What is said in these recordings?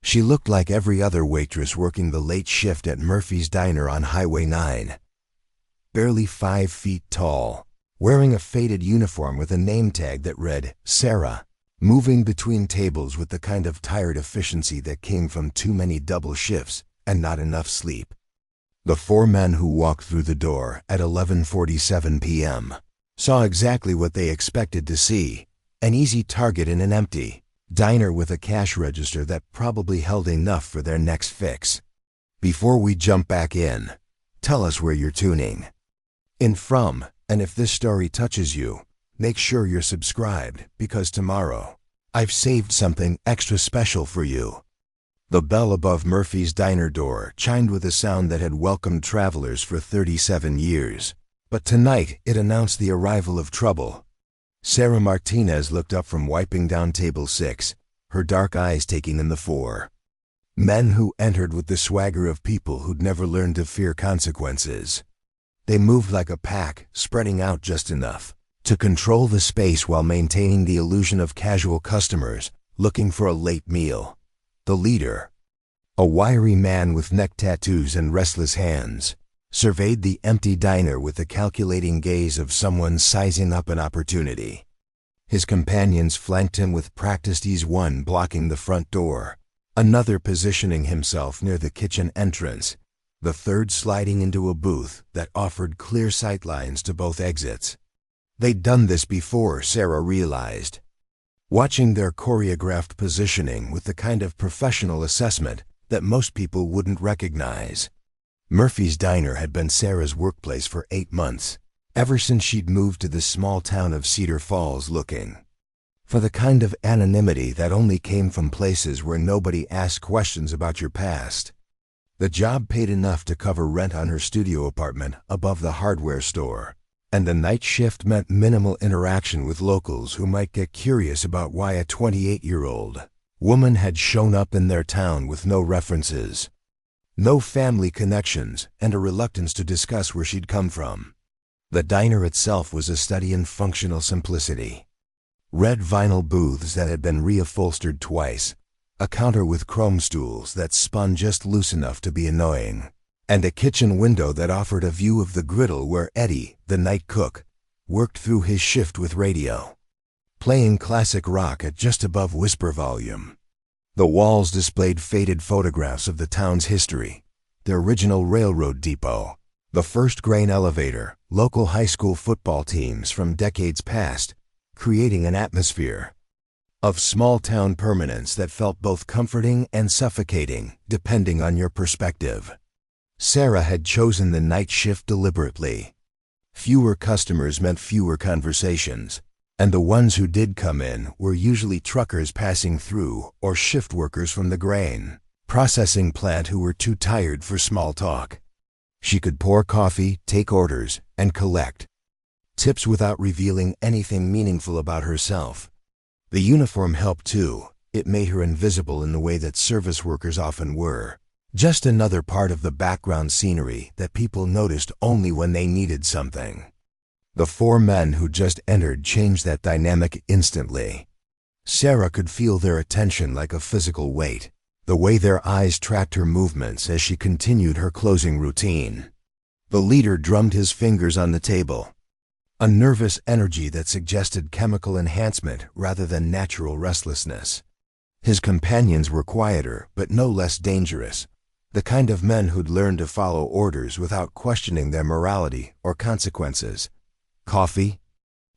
She looked like every other waitress working the late shift at Murphy's Diner on Highway 9. Barely 5 feet tall, wearing a faded uniform with a name tag that read, Sarah, moving between tables with the kind of tired efficiency that came from too many double shifts and not enough sleep. The 4 men who walked through the door at 11:47 p.m. saw exactly what they expected to see, an easy target in an empty diner with a cash register that probably held enough for their next fix. Before we jump back in, tell us where you're tuning in from, and if this story touches you, make sure you're subscribed, because tomorrow, I've saved something extra special for you. The bell above Murphy's Diner door chimed with a sound that had welcomed travelers for 37 years. But tonight it announced the arrival of trouble. Sarah Martinez looked up from wiping down table 6, her dark eyes taking in the 4 men who entered with the swagger of people who'd never learned to fear consequences. They moved like a pack, spreading out just enough to control the space while maintaining the illusion of casual customers looking for a late meal. The leader, a wiry man with neck tattoos and restless hands, surveyed the empty diner with the calculating gaze of someone sizing up an opportunity. His companions flanked him with practiced ease, one blocking the front door, another positioning himself near the kitchen entrance, the third sliding into a booth that offered clear sightlines to both exits. They'd done this before, Sarah realized, watching their choreographed positioning with the kind of professional assessment that most people wouldn't recognize. Murphy's Diner had been Sarah's workplace for 8 months, ever since she'd moved to the small town of Cedar Falls, looking for the kind of anonymity that only came from places where nobody asked questions about your past. The job paid enough to cover rent on her studio apartment above the hardware store, and the night shift meant minimal interaction with locals who might get curious about why a 28-year-old woman had shown up in their town with no references, no family connections, and a reluctance to discuss where she'd come from. The diner itself was a study in functional simplicity. Red vinyl booths that had been reupholstered twice, a counter with chrome stools that spun just loose enough to be annoying, and a kitchen window that offered a view of the griddle where Eddie, the night cook, worked through his shift with radio, playing classic rock at just above whisper volume. The walls displayed faded photographs of the town's history, the original railroad depot, the first grain elevator, local high school football teams from decades past, creating an atmosphere of small-town permanence that felt both comforting and suffocating, depending on your perspective. Sarah had chosen the night shift deliberately. Fewer customers meant fewer conversations, and the ones who did come in were usually truckers passing through or shift workers from the grain processing plant who were too tired for small talk. She could pour coffee, take orders, and collect tips without revealing anything meaningful about herself. The uniform helped too. It made her invisible in the way that service workers often were. Just another part of the background scenery that people noticed only when they needed something. The 4 men who just entered changed that dynamic instantly. Sarah could feel their attention like a physical weight, the way their eyes tracked her movements as she continued her closing routine. The leader drummed his fingers on the table, a nervous energy that suggested chemical enhancement rather than natural restlessness. His companions were quieter, but no less dangerous, the kind of men who'd learned to follow orders without questioning their morality or consequences. "Coffee?"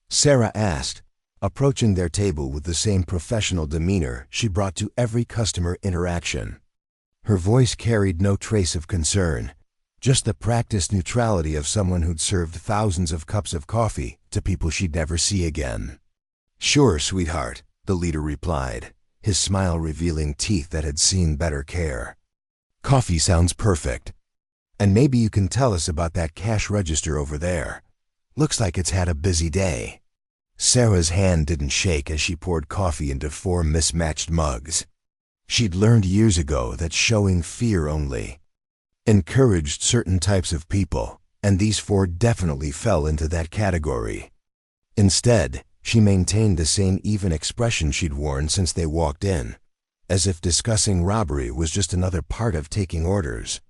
Sarah asked, approaching their table with the same professional demeanor she brought to every customer interaction. Her voice carried no trace of concern, just the practiced neutrality of someone who'd served thousands of cups of coffee to people she'd never see again. "Sure, sweetheart," the leader replied, his smile revealing teeth that had seen better care. "Coffee sounds perfect. And maybe you can tell us about that cash register over there. Looks like it's had a busy day." Sarah's hand didn't shake as she poured coffee into 4 mismatched mugs. She'd learned years ago that showing fear only encouraged certain types of people, and these 4 definitely fell into that category. Instead, she maintained the same even expression she'd worn since they walked in, as if discussing robbery was just another part of taking orders.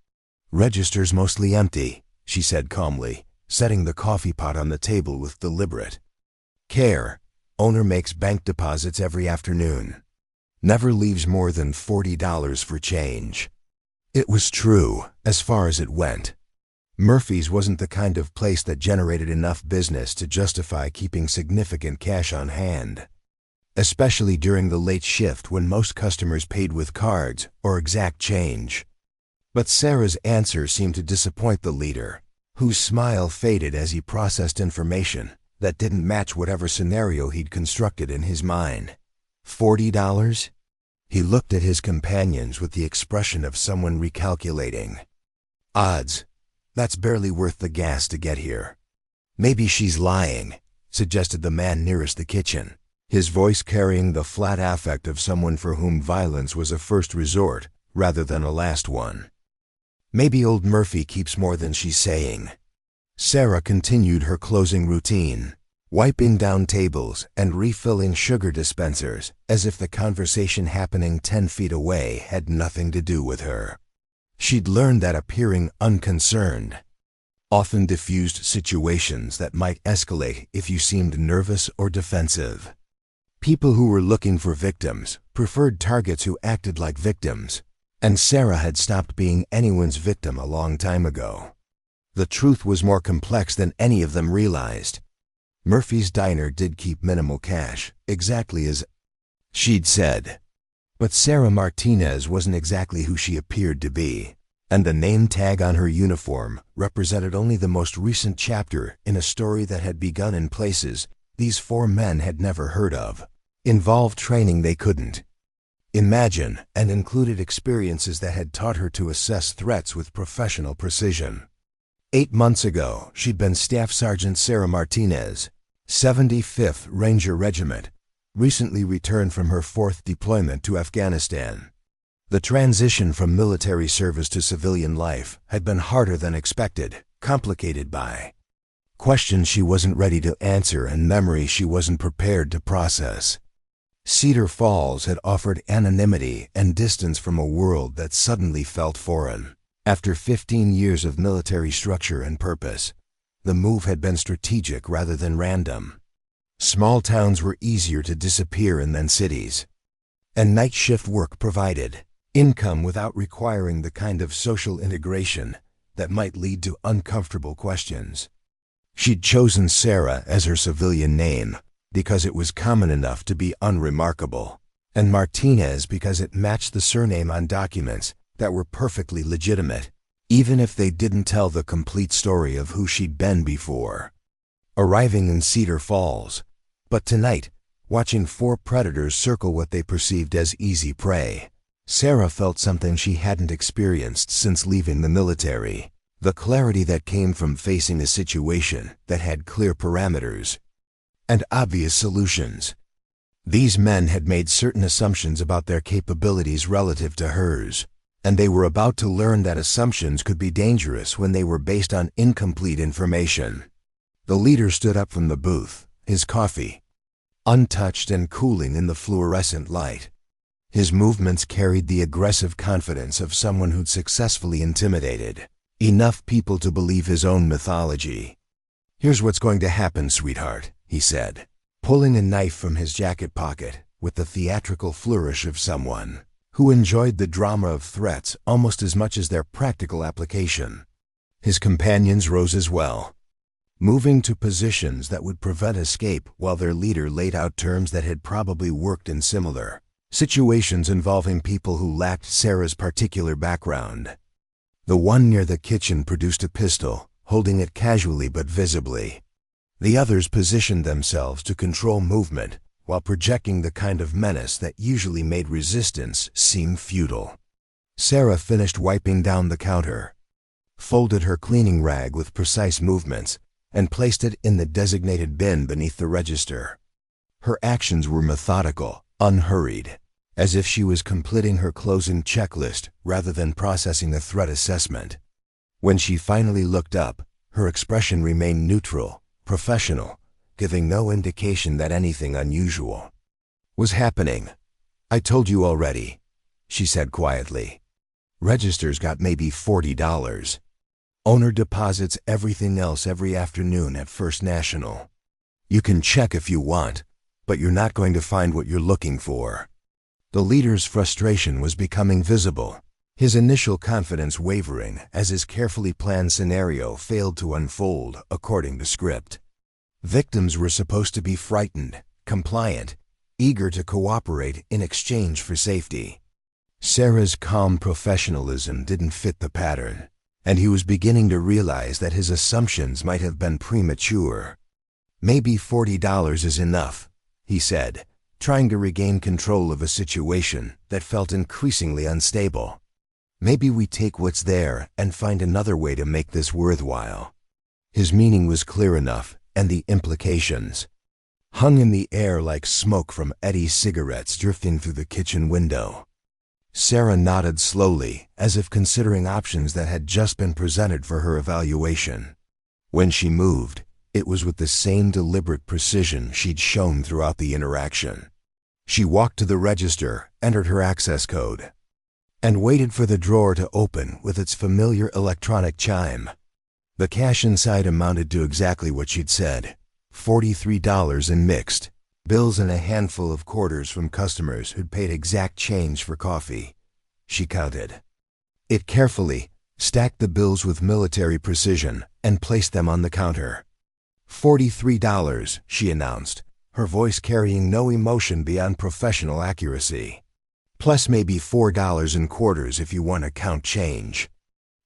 "Register's mostly empty," she said calmly, setting the coffee pot on the table with deliberate care. "Owner makes bank deposits every afternoon. Never leaves more than $40 for change." It was true, as far as it went. Murphy's wasn't the kind of place that generated enough business to justify keeping significant cash on hand, especially during the late shift when most customers paid with cards or exact change. But Sarah's answer seemed to disappoint the leader, whose smile faded as he processed information that didn't match whatever scenario he'd constructed in his mind. $40? He looked at his companions with the expression of someone recalculating. "Odds. That's barely worth the gas to get here." "Maybe she's lying," suggested the man nearest the kitchen, his voice carrying the flat affect of someone for whom violence was a first resort rather than a last one. "Maybe old Murphy keeps more than she's saying." Sarah continued her closing routine, wiping down tables and refilling sugar dispensers as if the conversation happening 10 feet away had nothing to do with her. She'd learned that appearing unconcerned often diffused situations that might escalate if you seemed nervous or defensive. People who were looking for victims preferred targets who acted like victims, and Sarah had stopped being anyone's victim a long time ago. The truth was more complex than any of them realized. Murphy's diner did keep minimal cash, exactly as she'd said. But Sarah Martinez wasn't exactly who she appeared to be, and the name tag on her uniform represented only the most recent chapter in a story that had begun in places these four men had never heard of, involved training they couldn't imagine, and included experiences that had taught her to assess threats with professional precision. 8 months ago, she'd been Staff Sergeant Sarah Martinez, 75th Ranger Regiment, recently returned from her 4th deployment to Afghanistan. The transition from military service to civilian life had been harder than expected, complicated by questions she wasn't ready to answer and memories she wasn't prepared to process. Cedar Falls had offered anonymity and distance from a world that suddenly felt foreign. After 15 years of military structure and purpose, the move had been strategic rather than random. Small towns were easier to disappear in than cities, and night shift work provided income without requiring the kind of social integration that might lead to uncomfortable questions. She'd chosen Sarah as her civilian name because it was common enough to be unremarkable, and Martinez because it matched the surname on documents that were perfectly legitimate, even if they didn't tell the complete story of who she'd been before. Arriving in Cedar Falls, but tonight, watching 4 predators circle what they perceived as easy prey, Sarah felt something she hadn't experienced since leaving the military, the clarity that came from facing a situation that had clear parameters and obvious solutions. These men had made certain assumptions about their capabilities relative to hers, and they were about to learn that assumptions could be dangerous when they were based on incomplete information. The leader stood up from the booth, his coffee untouched and cooling in the fluorescent light. His movements carried the aggressive confidence of someone who'd successfully intimidated enough people to believe his own mythology. "Here's what's going to happen, sweetheart," he said, pulling a knife from his jacket pocket with the theatrical flourish of someone who enjoyed the drama of threats almost as much as their practical application. His companions rose as well, moving to positions that would prevent escape while their leader laid out terms that had probably worked in similar situations involving people who lacked Sarah's particular background. The one near the kitchen produced a pistol, holding it casually but visibly. The others positioned themselves to control movement while projecting the kind of menace that usually made resistance seem futile. Sarah finished wiping down the counter, folded her cleaning rag with precise movements, and placed it in the designated bin beneath the register. Her actions were methodical, unhurried, as if she was completing her closing checklist rather than processing a threat assessment. When she finally looked up, her expression remained neutral, professional, giving no indication that anything unusual was happening. "I told you already," she said quietly. Registers got maybe $40. Owner deposits everything else every afternoon at First National. You can check if you want, but you're not going to find what you're looking for. The leader's frustration was becoming visible, his initial confidence wavering as his carefully planned scenario failed to unfold according to script. Victims were supposed to be frightened, compliant, eager to cooperate in exchange for safety. Sarah's calm professionalism didn't fit the pattern, and he was beginning to realize that his assumptions might have been premature. "Maybe $40 is enough," he said, trying to regain control of a situation that felt increasingly unstable. "Maybe we take what's there and find another way to make this worthwhile." His meaning was clear enough, and the implications hung in the air like smoke from Eddie's cigarettes drifting through the kitchen window. Sarah nodded slowly, as if considering options that had just been presented for her evaluation. When she moved, it was with the same deliberate precision she'd shown throughout the interaction. She walked to the register, entered her access code, and waited for the drawer to open with its familiar electronic chime. The cash inside amounted to exactly what she'd said, $43 in mixed bills and a handful of quarters from customers who'd paid exact change for coffee. She counted it carefully, stacked the bills with military precision, and placed them on the counter. $43, she announced, her voice carrying no emotion beyond professional accuracy. "Plus maybe $4 in quarters if you want to count change."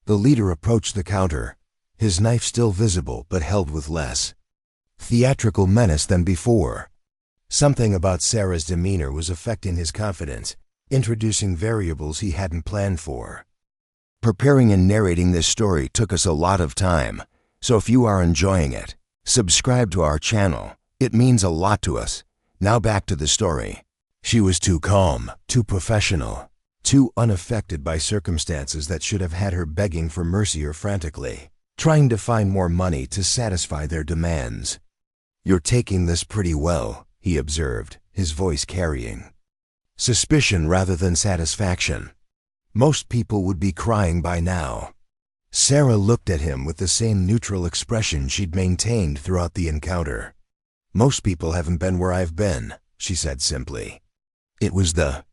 The leader approached the counter, his knife still visible but held with less theatrical menace than before. Something about Sarah's demeanor was affecting his confidence, introducing variables he hadn't planned for. Preparing and narrating this story took us a lot of time, so if you are enjoying it, subscribe to our channel. It means a lot to us. Now back to the story. She was too calm, too professional, too unaffected by circumstances that should have had her begging for mercy or frantically trying to find more money to satisfy their demands. "You're taking this pretty well," he observed, his voice carrying suspicion rather than satisfaction. "Most people would be crying by now." Sarah looked at him with the same neutral expression she'd maintained throughout the encounter. "Most people haven't been where I've been," she said simply. It was the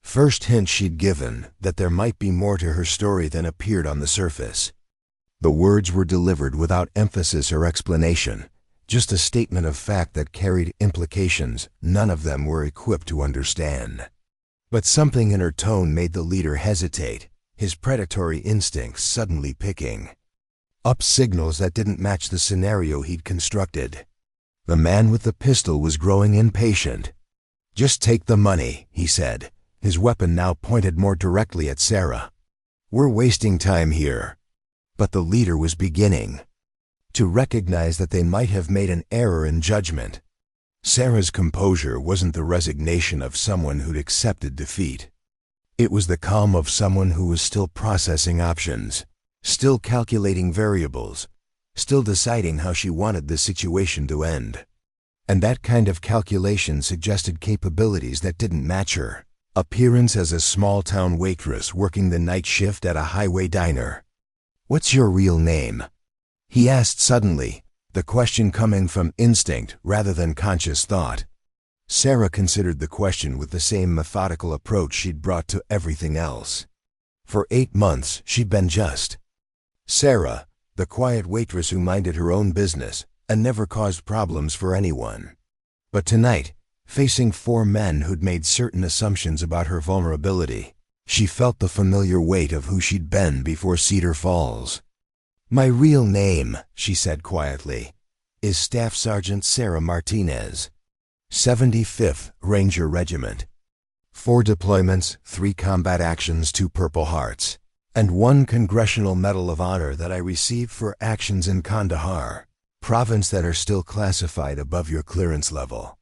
first hint she'd given that there might be more to her story than appeared on the surface. The words were delivered without emphasis or explanation, just a statement of fact that carried implications none of them were equipped to understand. But something in her tone made the leader hesitate, his predatory instincts suddenly picking up signals that didn't match the scenario he'd constructed. The man with the pistol was growing impatient. "Just take the money," he said, his weapon now pointed more directly at Sarah. "We're wasting time here." But the leader was beginning to recognize that they might have made an error in judgment. Sarah's composure wasn't the resignation of someone who'd accepted defeat. It was the calm of someone who was still processing options, still calculating variables, still deciding how she wanted the situation to end. And that kind of calculation suggested capabilities that didn't match her appearance as a small-town waitress working the night shift at a highway diner. "What's your real name?" he asked suddenly, the question coming from instinct rather than conscious thought. Sarah considered the question with the same methodical approach she'd brought to everything else. For 8 months, she'd been just Sarah, the quiet waitress who minded her own business and never caused problems for anyone. But tonight, facing 4 men who'd made certain assumptions about her vulnerability, she felt the familiar weight of who she'd been before Cedar Falls. "My real name," she said quietly, "is Staff Sergeant Sarah Martinez, 75th Ranger Regiment. 4 deployments, 3 combat actions, 2 Purple Hearts, and 1 Congressional Medal of Honor that I received for actions in Kandahar, province that are still classified above your clearance level."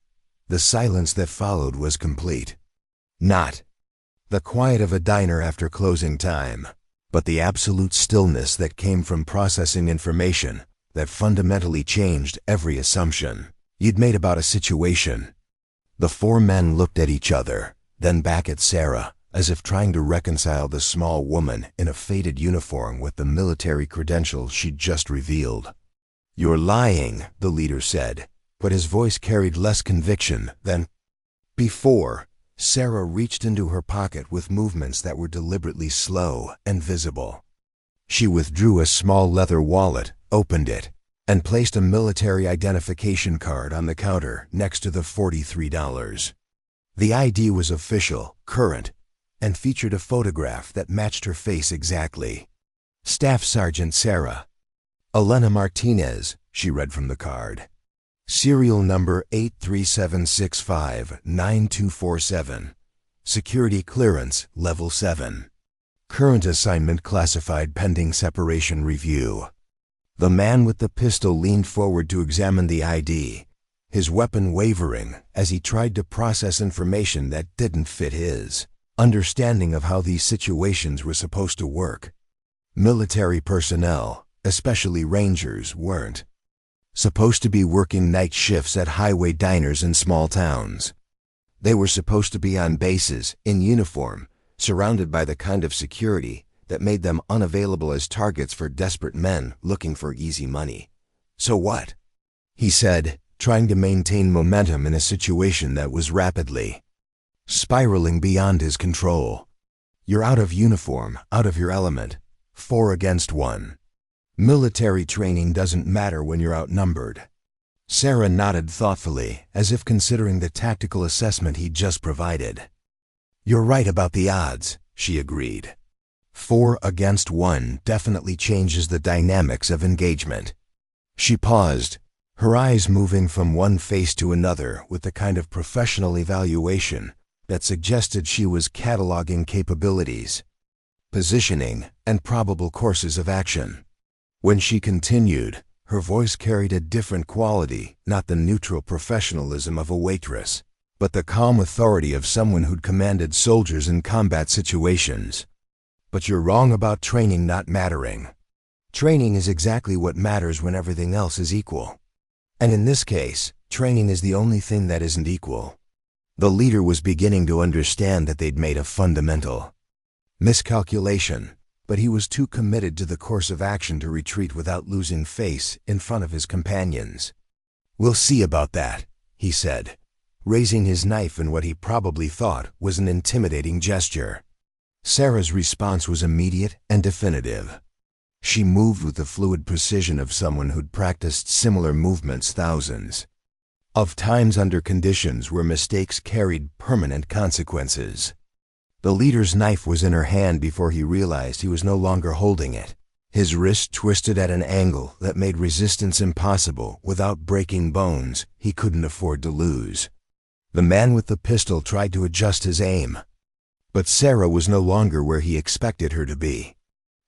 The silence that followed was complete. Not the quiet of a diner after closing time, but the absolute stillness that came from processing information that fundamentally changed every assumption you'd made about a situation. The 4 men looked at each other, then back at Sarah, as if trying to reconcile the small woman in a faded uniform with the military credentials she'd just revealed. "You're lying," the leader said, but his voice carried less conviction than before. Sarah reached into her pocket with movements that were deliberately slow and visible. She withdrew a small leather wallet, opened it, and placed a military identification card on the counter next to the $43. The ID was official, current, and featured a photograph that matched her face exactly. "Staff Sergeant Sarah. Elena Martinez," she read from the card. "Serial number 837659247. Security clearance, level 7. Current assignment classified pending separation review." The man with the pistol leaned forward to examine the ID, his weapon wavering as he tried to process information that didn't fit his understanding of how these situations were supposed to work. Military personnel, especially Rangers, weren't supposed to be working night shifts at highway diners in small towns. They were supposed to be on bases, in uniform, surrounded by the kind of security that made them unavailable as targets for desperate men looking for easy money. "So what?" he said, trying to maintain momentum in a situation that was rapidly spiraling beyond his control. "You're out of uniform, out of your element. 4 against 1. Military training doesn't matter when you're outnumbered." Sarah nodded thoughtfully, as if considering the tactical assessment he'd just provided. "You're right about the odds," she agreed. 4 against 1 definitely changes the dynamics of engagement. She paused, her eyes moving from one face to another with the kind of professional evaluation that suggested she was cataloging capabilities, positioning, and probable courses of action. When she continued, her voice carried a different quality, not the neutral professionalism of a waitress, but the calm authority of someone who'd commanded soldiers in combat situations. "But you're wrong about training not mattering. Training is exactly what matters when everything else is equal. And in this case, training is the only thing that isn't equal." The leader was beginning to understand that they'd made a fundamental miscalculation, but he was too committed to the course of action to retreat without losing face in front of his companions. "We'll see about that," he said, raising his knife in what he probably thought was an intimidating gesture. Sarah's response was immediate and definitive. She moved with the fluid precision of someone who'd practiced similar movements thousands of times under conditions where mistakes carried permanent consequences. The leader's knife was in her hand before he realized he was no longer holding it. His wrist twisted at an angle that made resistance impossible without breaking bones he couldn't afford to lose. The man with the pistol tried to adjust his aim, but Sarah was no longer where he expected her to be.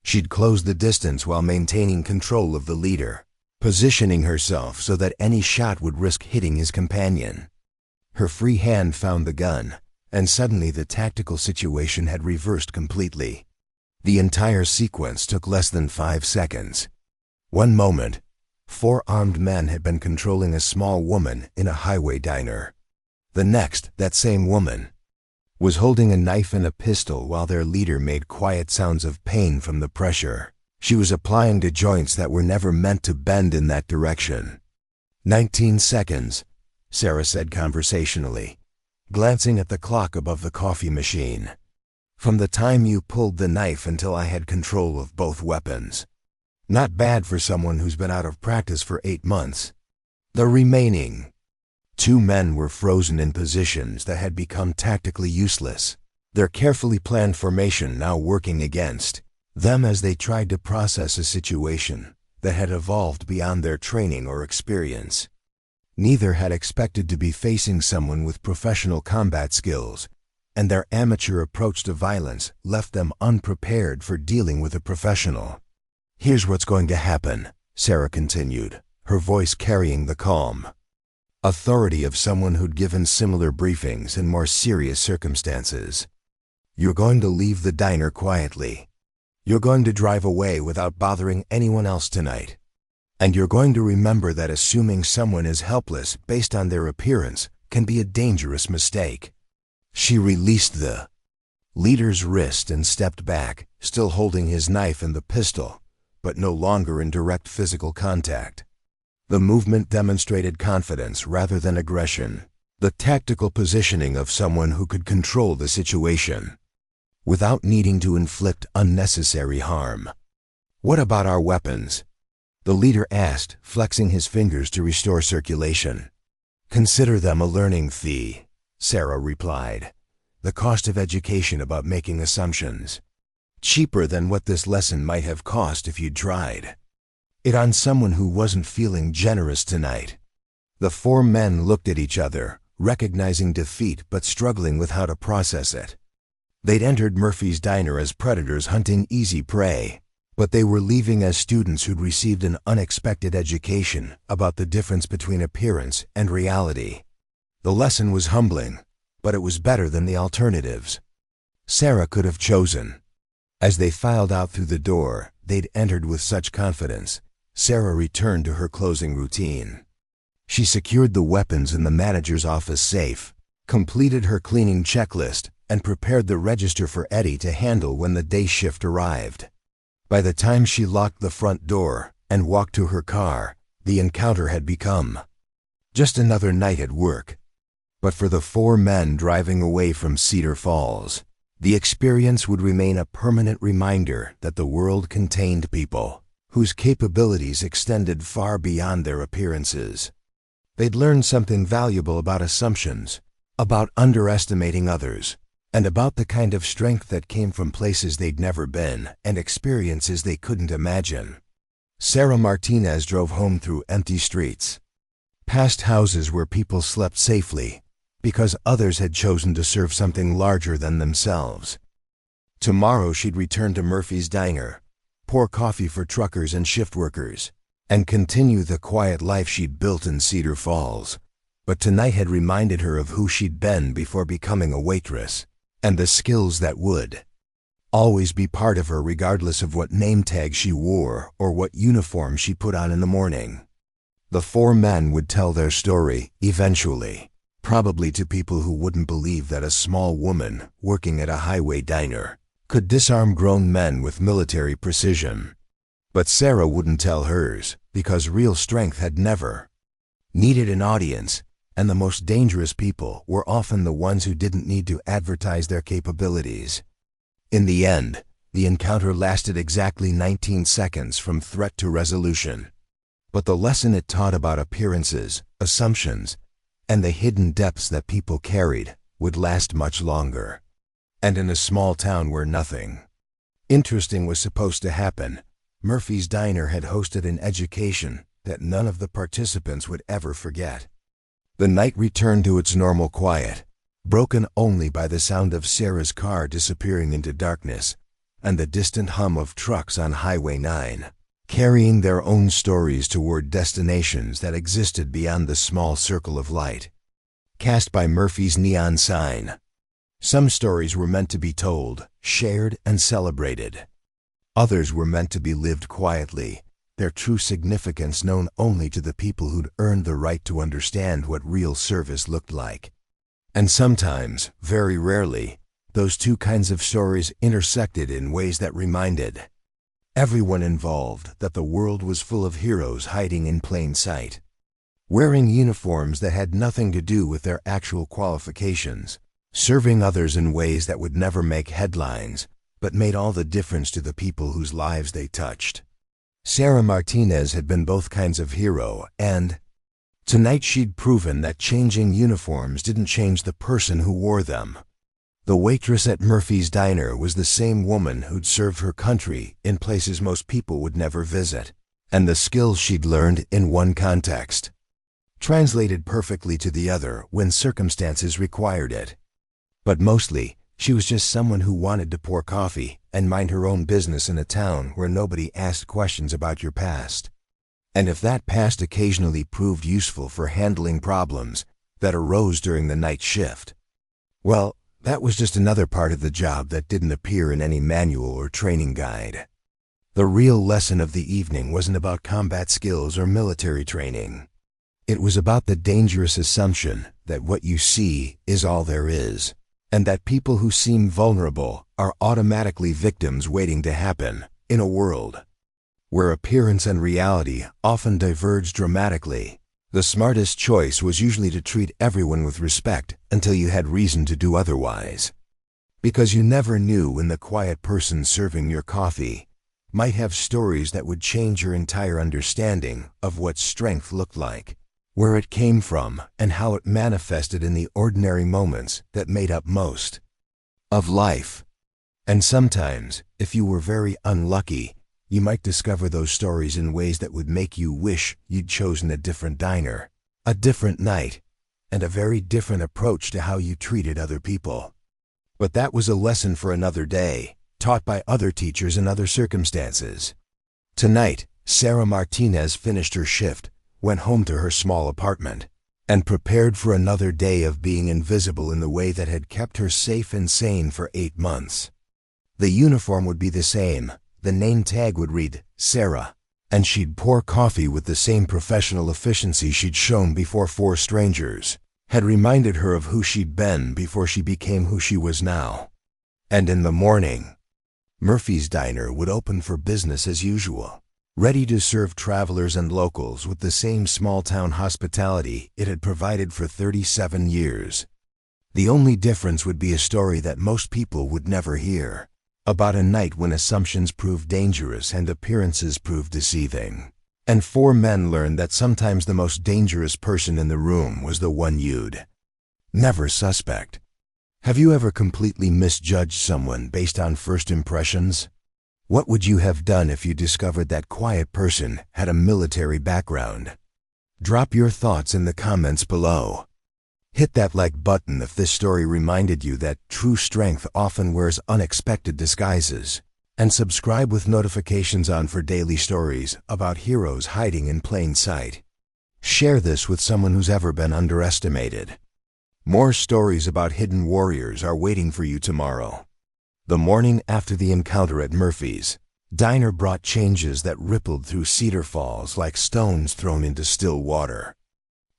She'd closed the distance while maintaining control of the leader, positioning herself so that any shot would risk hitting his companion. Her free hand found the gun, and suddenly the tactical situation had reversed completely. The entire sequence took less than 5 seconds. One moment, 4 armed men had been controlling a small woman in a highway diner. The next, that same woman was holding a knife and a pistol while their leader made quiet sounds of pain from the pressure she was applying to joints that were never meant to bend in that direction. 19 seconds, Sarah said conversationally, glancing at the clock above the coffee machine. "From the time you pulled the knife until I had control of both weapons. Not bad for someone who's been out of practice for 8 months. The remaining 2 men were frozen in positions that had become tactically useless, their carefully planned formation now working against them as they tried to process a situation that had evolved beyond their training or experience. Neither had expected to be facing someone with professional combat skills, and their amateur approach to violence left them unprepared for dealing with a professional. "Here's what's going to happen," Sarah continued, her voice carrying the calm authority of someone who'd given similar briefings in more serious circumstances. "You're going to leave the diner quietly. You're going to drive away without bothering anyone else tonight. And you're going to remember that assuming someone is helpless based on their appearance can be a dangerous mistake." She released the Leader's wrist and stepped back, still holding his knife and the pistol, but no longer in direct physical contact. The movement demonstrated confidence rather than aggression, the tactical positioning of someone who could control the situation without needing to inflict unnecessary harm. "What about our weapons?" the leader asked, flexing his fingers to restore circulation. "Consider them a learning fee," Sarah replied. "The cost of education about making assumptions. Cheaper than what this lesson might have cost if you'd tried it on someone who wasn't feeling generous tonight." The four men looked at each other, recognizing defeat but struggling with how to process it. They'd entered Murphy's Diner as predators hunting easy prey, but they were leaving as students who'd received an unexpected education about the difference between appearance and reality. The lesson was humbling, but it was better than the alternatives Sarah could have chosen. As they filed out through the door they'd entered with such confidence, Sarah returned to her closing routine. She secured the weapons in the manager's office safe, completed her cleaning checklist, and prepared the register for Eddie to handle when the day shift arrived. By the time she locked the front door and walked to her car, the encounter had become just another night at work. But for the four men driving away from Cedar Falls, the experience would remain a permanent reminder that the world contained people whose capabilities extended far beyond their appearances. They'd learned something valuable about assumptions, about underestimating others, and about the kind of strength that came from places they'd never been and experiences they couldn't imagine. Sarah Martinez drove home through empty streets, past houses where people slept safely because others had chosen to serve something larger than themselves. Tomorrow she'd return to Murphy's Diner, pour coffee for truckers and shift workers, and continue the quiet life she'd built in Cedar Falls. But tonight had reminded her of who she'd been before becoming a waitress, and the skills that would always be part of her regardless of what name tag she wore or what uniform she put on in the morning. The four men would tell their story eventually, probably to people who wouldn't believe that a small woman working at a highway diner could disarm grown men with military precision. But Sarah wouldn't tell hers because real strength had never needed an audience, and the most dangerous people were often the ones who didn't need to advertise their capabilities. In the end, the encounter lasted exactly 19 seconds from threat to resolution. But the lesson it taught about appearances, assumptions, and the hidden depths that people carried would last much longer. And in a small town where nothing interesting was supposed to happen, Murphy's Diner had hosted an education that none of the participants would ever forget. The night returned to its normal quiet, broken only by the sound of Sarah's car disappearing into darkness and the distant hum of trucks on Highway 9, carrying their own stories toward destinations that existed beyond the small circle of light cast by Murphy's neon sign. Some stories were meant to be told, shared, and celebrated. Others were meant to be lived quietly, their true significance known only to the people who'd earned the right to understand what real service looked like. And sometimes, very rarely, those two kinds of stories intersected in ways that reminded everyone involved that the world was full of heroes hiding in plain sight, wearing uniforms that had nothing to do with their actual qualifications, serving others in ways that would never make headlines, but made all the difference to the people whose lives they touched. Sarah Martinez had been both kinds of hero, and tonight she'd proven that changing uniforms didn't change the person who wore them. The waitress at Murphy's Diner was the same woman who'd served her country in places most people would never visit, and the skills she'd learned in one context translated perfectly to the other when circumstances required it. But mostly, she was just someone who wanted to pour coffee and mind her own business in a town where nobody asked questions about your past. And if that past occasionally proved useful for handling problems that arose during the night shift, well, that was just another part of the job that didn't appear in any manual or training guide. The real lesson of the evening wasn't about combat skills or military training. It was about the dangerous assumption that what you see is all there is, and that people who seem vulnerable are automatically victims waiting to happen in a world where appearance and reality often diverge dramatically. The smartest choice was usually to treat everyone with respect until you had reason to do otherwise. Because you never knew when the quiet person serving your coffee might have stories that would change your entire understanding of what strength looked like, where it came from, and how it manifested in the ordinary moments that made up most of life. And sometimes, if you were very unlucky, you might discover those stories in ways that would make you wish you'd chosen a different diner, a different night, and a very different approach to how you treated other people. But that was a lesson for another day, taught by other teachers in other circumstances. Tonight, Sarah Martinez finished her shift, went home to her small apartment, and prepared for another day of being invisible in the way that had kept her safe and sane for 8 months. The uniform would be the same. The name tag would read, Sarah, and she'd pour coffee with the same professional efficiency she'd shown before 4 strangers had reminded her of who she'd been before she became who she was now. And in the morning, Murphy's Diner would open for business as usual, ready to serve travelers and locals with the same small-town hospitality it had provided for 37 years. The only difference would be a story that most people would never hear, about a night when assumptions proved dangerous and appearances proved deceiving. And 4 men learned that sometimes the most dangerous person in the room was the one you'd never suspect. Have you ever completely misjudged someone based on first impressions? What would you have done if you discovered that quiet person had a military background? Drop your thoughts in the comments below. Hit that like button if this story reminded you that true strength often wears unexpected disguises. And subscribe with notifications on for daily stories about heroes hiding in plain sight. Share this with someone who's ever been underestimated. More stories about hidden warriors are waiting for you tomorrow. The morning after the encounter at Murphy's Diner brought changes that rippled through Cedar Falls like stones thrown into still water.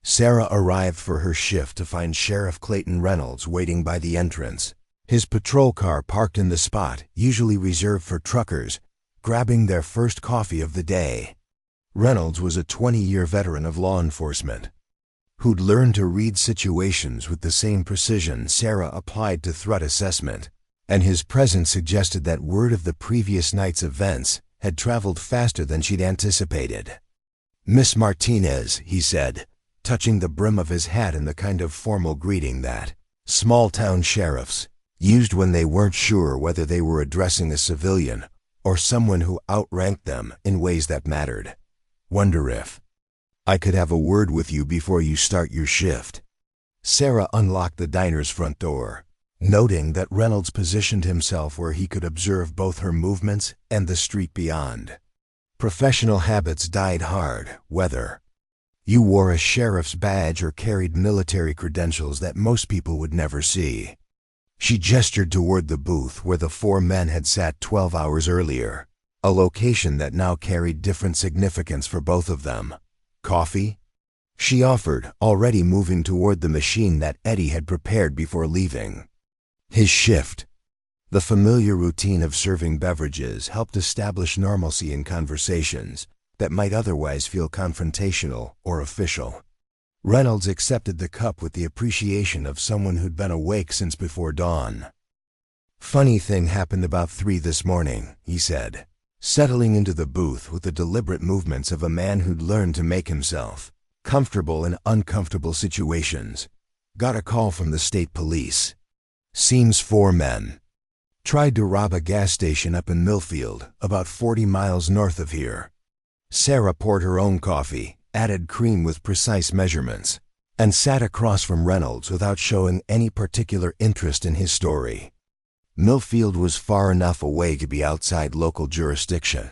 Sarah arrived for her shift to find Sheriff Clayton Reynolds waiting by the entrance, his patrol car parked in the spot usually reserved for truckers, grabbing their first coffee of the day. Reynolds was a 20-year veteran of law enforcement, who'd learned to read situations with the same precision Sarah applied to threat assessment, and his presence suggested that word of the previous night's events had traveled faster than she'd anticipated. "Miss Martinez," he said, touching the brim of his hat in the kind of formal greeting that small-town sheriffs used when they weren't sure whether they were addressing a civilian or someone who outranked them in ways that mattered. "Wonder if I could have a word with you before you start your shift." Sarah unlocked the diner's front door, noting that Reynolds positioned himself where he could observe both her movements and the street beyond. Professional habits died hard, whether you wore a sheriff's badge or carried military credentials that most people would never see. She gestured toward the booth where the 4 men had sat 12 hours earlier, a location that now carried different significance for both of them. "Coffee?" she offered, already moving toward the machine that Eddie had prepared before leaving. His shift, the familiar routine of serving beverages, helped establish normalcy in conversations that might otherwise feel confrontational or official. Reynolds accepted the cup with the appreciation of someone who'd been awake since before dawn. "Funny thing happened about 3 this morning," he said, settling into the booth with the deliberate movements of a man who'd learned to make himself comfortable in uncomfortable situations. "Got a call from the state police. Seems 4 men tried to rob a gas station up in Millfield, about 40 miles north of here." Sarah poured her own coffee, added cream with precise measurements, and sat across from Reynolds without showing any particular interest in his story. Millfield was far enough away to be outside local jurisdiction,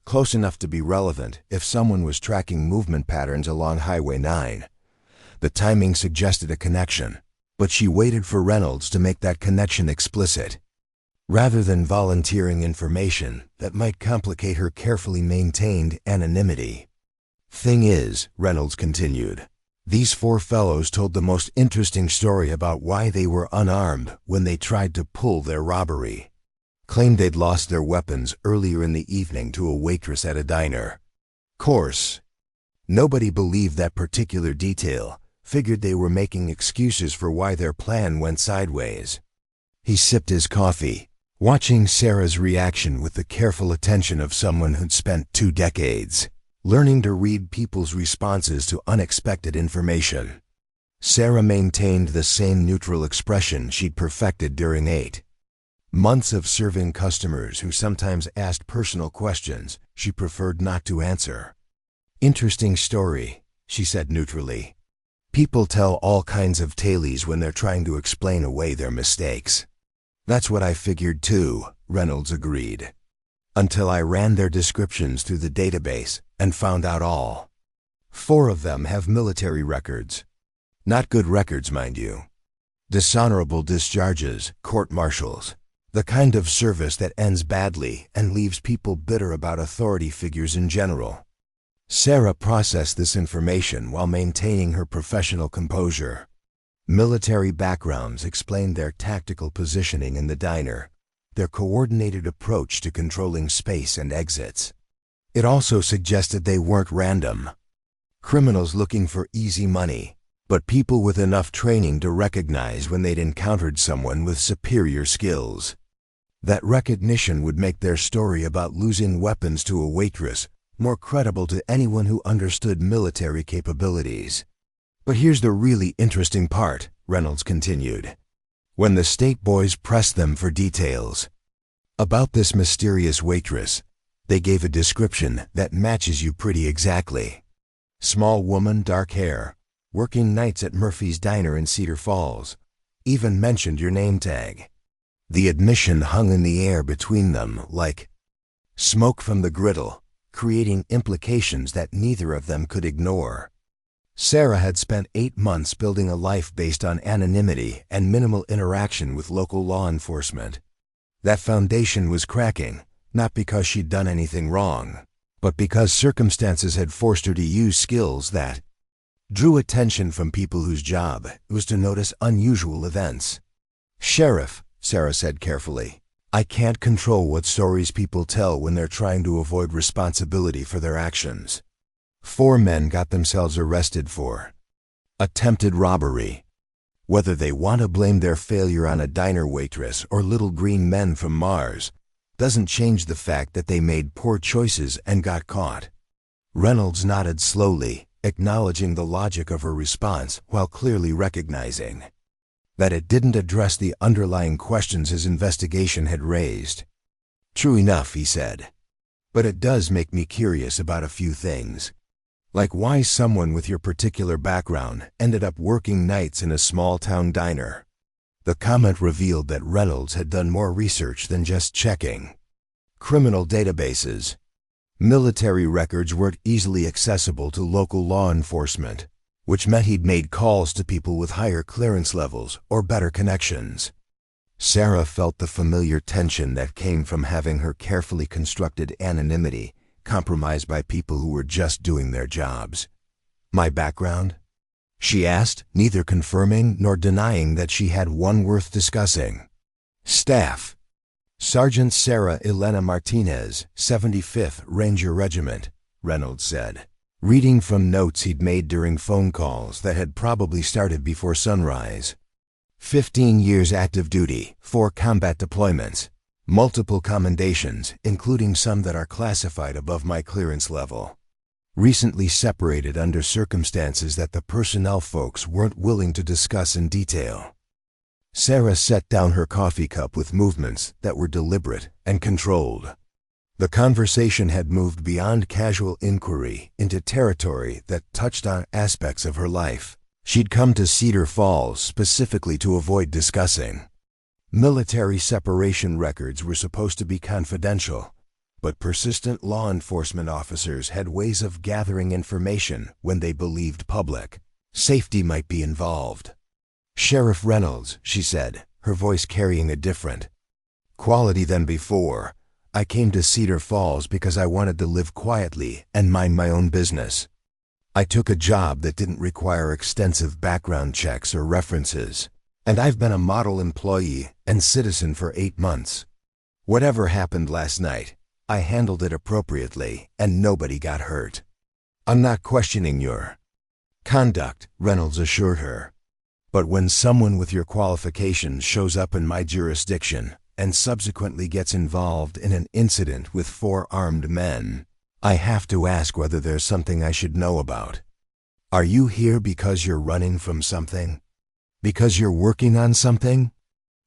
close enough to be relevant if someone was tracking movement patterns along Highway 9. The timing suggested a connection, but she waited for Reynolds to make that connection explicit, rather than volunteering information that might complicate her carefully maintained anonymity. "Thing is," Reynolds continued, These four fellows told the most interesting story about why they were unarmed when they tried to pull their robbery. Claimed they'd lost their weapons earlier in the evening to a waitress at a diner. Course, nobody believed that particular detail, figured they were making excuses for why their plan went sideways. He sipped his coffee, watching Sarah's reaction with the careful attention of someone who'd spent 2 decades learning to read people's responses to unexpected information. Sarah maintained the same neutral expression she'd perfected during 8 months of serving customers who sometimes asked personal questions she preferred not to answer. "Interesting story," she said neutrally. "People tell all kinds of tales when they're trying to explain away their mistakes." "That's what I figured too," Reynolds agreed. "Until I ran their descriptions through the database and found out all. 4 of them have military records. Not good records, mind you. Dishonorable discharges, court-martials. The kind of service that ends badly and leaves people bitter about authority figures in general." Sarah processed this information while maintaining her professional composure. Military backgrounds explained their tactical positioning in the diner, their coordinated approach to controlling space and exits. It also suggested they weren't random criminals looking for easy money, but people with enough training to recognize when they'd encountered someone with superior skills. That recognition would make their story about losing weapons to a waitress more credible to anyone who understood military capabilities. "But here's the really interesting part," Reynolds continued. "When the state boys pressed them for details about this mysterious waitress, they gave a description that matches you pretty exactly. Small woman, dark hair, working nights at Murphy's Diner in Cedar Falls. Even mentioned your name tag." The admission hung in the air between them like smoke from the griddle, creating implications that neither of them could ignore. Sarah had spent 8 months building a life based on anonymity and minimal interaction with local law enforcement. That foundation was cracking, not because she'd done anything wrong, but because circumstances had forced her to use skills that drew attention from people whose job was to notice unusual events. "Sheriff," Sarah said carefully, "I can't control what stories people tell when they're trying to avoid responsibility for their actions. 4 men got themselves arrested for attempted robbery. Whether they want to blame their failure on a diner waitress or little green men from Mars doesn't change the fact that they made poor choices and got caught." Reynolds nodded slowly, acknowledging the logic of her response while clearly recognizing that it didn't address the underlying questions his investigation had raised. "True enough," he said. "But it does make me curious about a few things. Like why someone with your particular background ended up working nights in a small-town diner." The comment revealed that Reynolds had done more research than just checking criminal databases. Military records weren't easily accessible to local law enforcement, which meant he'd made calls to people with higher clearance levels or better connections. Sarah felt the familiar tension that came from having her carefully constructed anonymity compromised by people who were just doing their jobs. "My background?" she asked, neither confirming nor denying that she had one worth discussing. "Staff. Sergeant Sarah Elena Martinez, 75th Ranger Regiment," Reynolds said, reading from notes he'd made during phone calls that had probably started before sunrise. 15 years active duty, 4 combat deployments. Multiple commendations, including some that are classified above my clearance level. Recently separated under circumstances that the personnel folks weren't willing to discuss in detail." Sarah set down her coffee cup with movements that were deliberate and controlled. The conversation had moved beyond casual inquiry into territory that touched on aspects of her life she'd come to Cedar Falls specifically to avoid discussing. Military separation records were supposed to be confidential, but persistent law enforcement officers had ways of gathering information when they believed public safety might be involved. "Sheriff Reynolds," she said, her voice carrying a different quality than before, "I came to Cedar Falls because I wanted to live quietly and mind my own business. I took a job that didn't require extensive background checks or references, and I've been a model employee and citizen for 8 months. Whatever happened last night, I handled it appropriately and nobody got hurt. I'm not questioning your conduct, Reynolds assured her. But when someone with your qualifications shows up in my jurisdiction and subsequently gets involved in an incident with 4 armed men, I have to ask whether there's something I should know about. Are you here because you're running from something? Because you're working on something?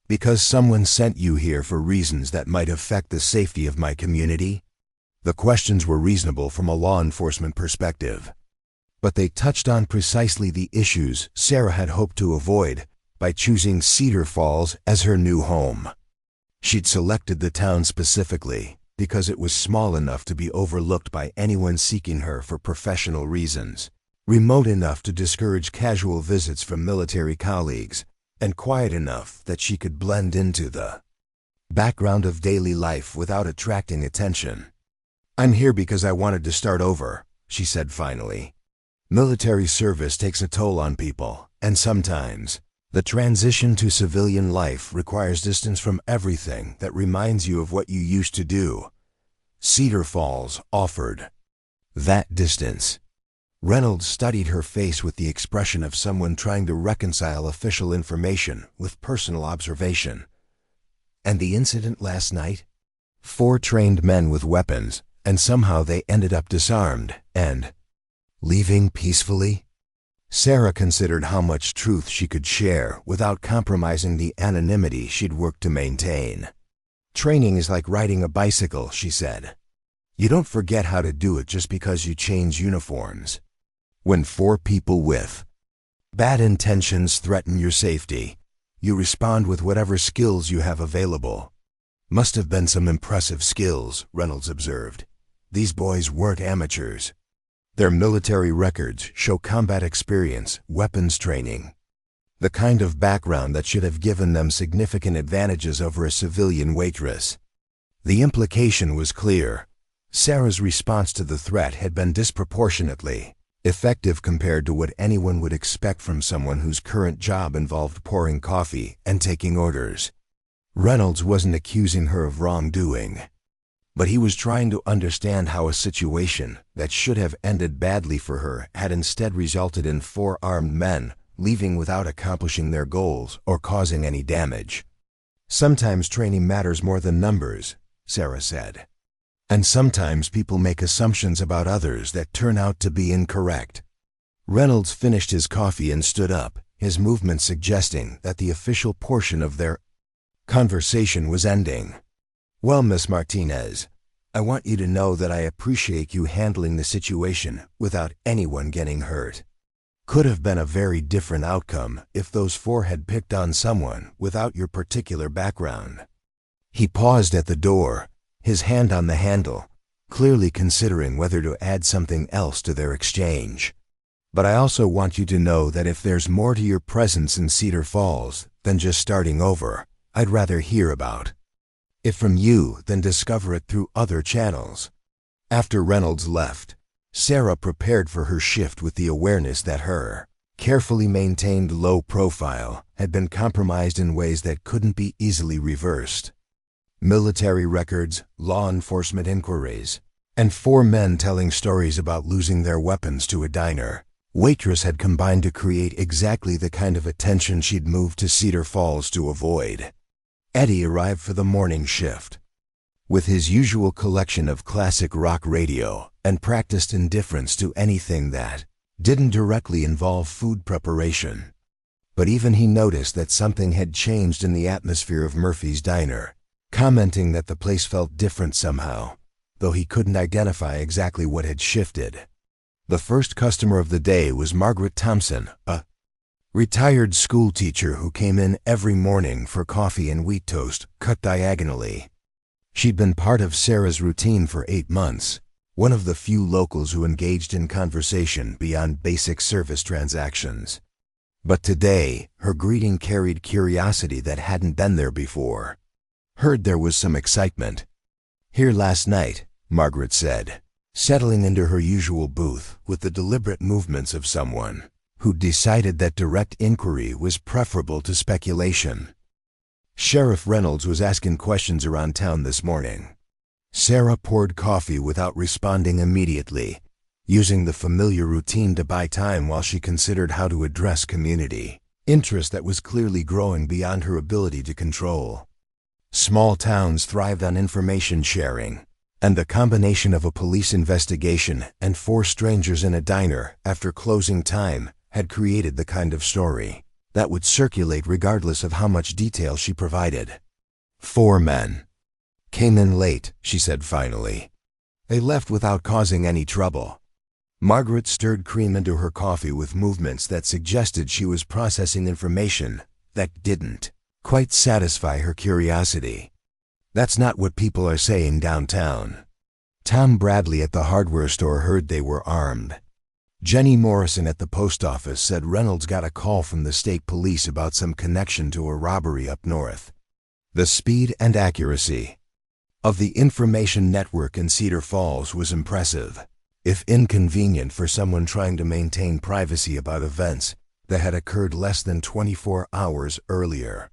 Because someone sent you here for reasons that might affect the safety of my community? The questions were reasonable from a law enforcement perspective, but they touched on precisely the issues Sarah had hoped to avoid by choosing Cedar Falls as her new home. She'd selected the town specifically because it was small enough to be overlooked by anyone seeking her for professional reasons, remote enough to discourage casual visits from military colleagues, and quiet enough that she could blend into the background of daily life without attracting attention. I'm here because I wanted to start over, she said finally. Military service takes a toll on people, and sometimes the transition to civilian life requires distance from everything that reminds you of what you used to do. Cedar Falls offered that distance. Reynolds studied her face with the expression of someone trying to reconcile official information with personal observation. And the incident last night? 4 trained men with weapons, and somehow they ended up disarmed and leaving peacefully? Sarah considered how much truth she could share without compromising the anonymity she'd worked to maintain. Training is like riding a bicycle, she said. You don't forget how to do it just because you change uniforms. When 4 people with bad intentions threaten your safety, you respond with whatever skills you have available. Must have been some impressive skills, Reynolds observed. These boys weren't amateurs. Their military records show combat experience, weapons training, the kind of background that should have given them significant advantages over a civilian waitress. The implication was clear. Sarah's response to the threat had been disproportionately effective compared to what anyone would expect from someone whose current job involved pouring coffee and taking orders. Reynolds wasn't accusing her of wrongdoing, but he was trying to understand how a situation that should have ended badly for her had instead resulted in 4 armed men leaving without accomplishing their goals or causing any damage. Sometimes training matters more than numbers, Sarah said. And sometimes people make assumptions about others that turn out to be incorrect. Reynolds finished his coffee and stood up, his movement suggesting that the official portion of their conversation was ending. Well, Miss Martinez, I want you to know that I appreciate you handling the situation without anyone getting hurt. Could have been a very different outcome if those 4 had picked on someone without your particular background. He paused at the door, his hand on the handle, clearly considering whether to add something else to their exchange. But I also want you to know that if there's more to your presence in Cedar Falls than just starting over, I'd rather hear about it from you than discover it through other channels. After Reynolds left, Sarah prepared for her shift with the awareness that her carefully maintained low profile had been compromised in ways that couldn't be easily reversed. Military records, law enforcement inquiries, and 4 men telling stories about losing their weapons to a diner. Waitress had combined to create exactly the kind of attention she'd moved to Cedar Falls to avoid. Eddie arrived for the morning shift. With his usual collection of classic rock radio and practiced indifference to anything that didn't directly involve food preparation. But even he noticed that something had changed in the atmosphere of Murphy's diner, commenting that the place felt different somehow, though he couldn't identify exactly what had shifted. The first customer of the day was Margaret Thompson, a retired school teacher who came in every morning for coffee and wheat toast cut diagonally. She'd been part of Sarah's routine for 8 months, one of the few locals who engaged in conversation beyond basic service transactions. But today, her greeting carried curiosity that hadn't been there before. Heard there was some excitement. Here last night, Margaret said. settling into her usual booth with the deliberate movements of someone who decided that direct inquiry was preferable to speculation. Sheriff Reynolds was asking questions around town this morning. Sarah poured coffee without responding immediately, using the familiar routine to buy time while she considered how to address community interest that was clearly growing beyond her ability to control. Small towns thrived on information sharing, and the combination of a police investigation and 4 strangers in a diner after closing time had created the kind of story that would circulate regardless of how much detail she provided. 4 men came in late, she said finally. They left without causing any trouble. Margaret stirred cream into her coffee with movements that suggested she was processing information that didn't quite satisfy her curiosity. That's not what people are saying downtown. Tom Bradley at the hardware store heard they were armed. Jenny Morrison at the post office said Reynolds got a call from the state police about some connection to a robbery up north. The speed and accuracy of the information network in Cedar Falls was impressive, if inconvenient for someone trying to maintain privacy about events that had occurred less than 24 hours earlier.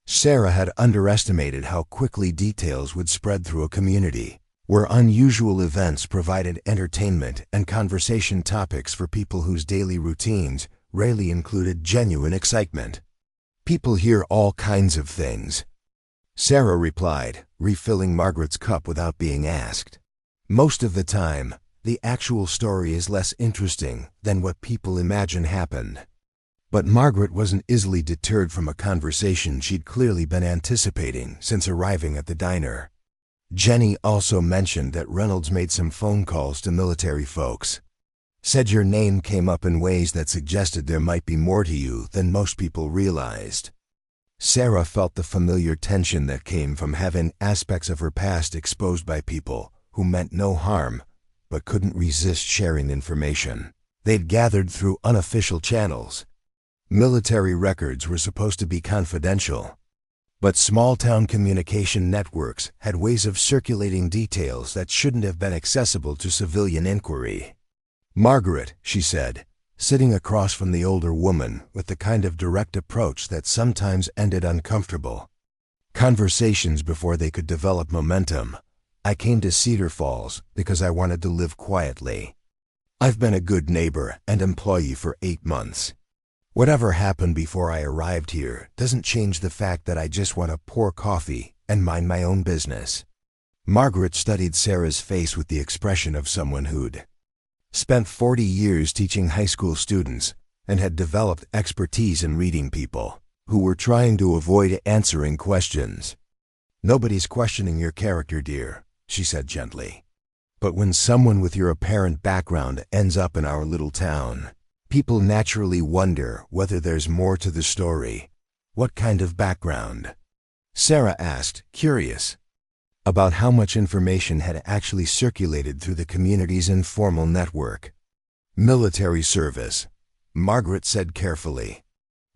Sarah had underestimated how quickly details would spread through a community where unusual events provided entertainment and conversation topics for people whose daily routines rarely included genuine excitement. People hear all kinds of things, Sarah replied, refilling Margaret's cup without being asked. Most of the time, the actual story is less interesting than what people imagine happened. But Margaret wasn't easily deterred from a conversation she'd clearly been anticipating since arriving at the diner. Jenny also mentioned that Reynolds made some phone calls to military folks. Said your name came up in ways that suggested there might be more to you than most people realized. Sarah felt the familiar tension that came from having aspects of her past exposed by people who meant no harm but couldn't resist sharing information they'd gathered through unofficial channels. Military records were supposed to be confidential, but small-town communication networks had ways of circulating details that shouldn't have been accessible to civilian inquiry. Margaret, she said, sitting across from the older woman with the kind of direct approach that sometimes ended uncomfortable conversations before they could develop momentum. I came to Cedar Falls because I wanted to live quietly. I've been a good neighbor and employee for 8 months. Whatever happened before I arrived here doesn't change the fact that I just want to pour coffee and mind my own business. Margaret studied Sarah's face with the expression of someone who'd spent 40 years teaching high school students and had developed expertise in reading people who were trying to avoid answering questions. Nobody's questioning your character, dear, she said gently. But when someone with your apparent background ends up in our little town, people naturally wonder whether there's more to the story. What kind of background? Sarah asked, curious about how much information had actually circulated through the community's informal network. Military service, Margaret said carefully.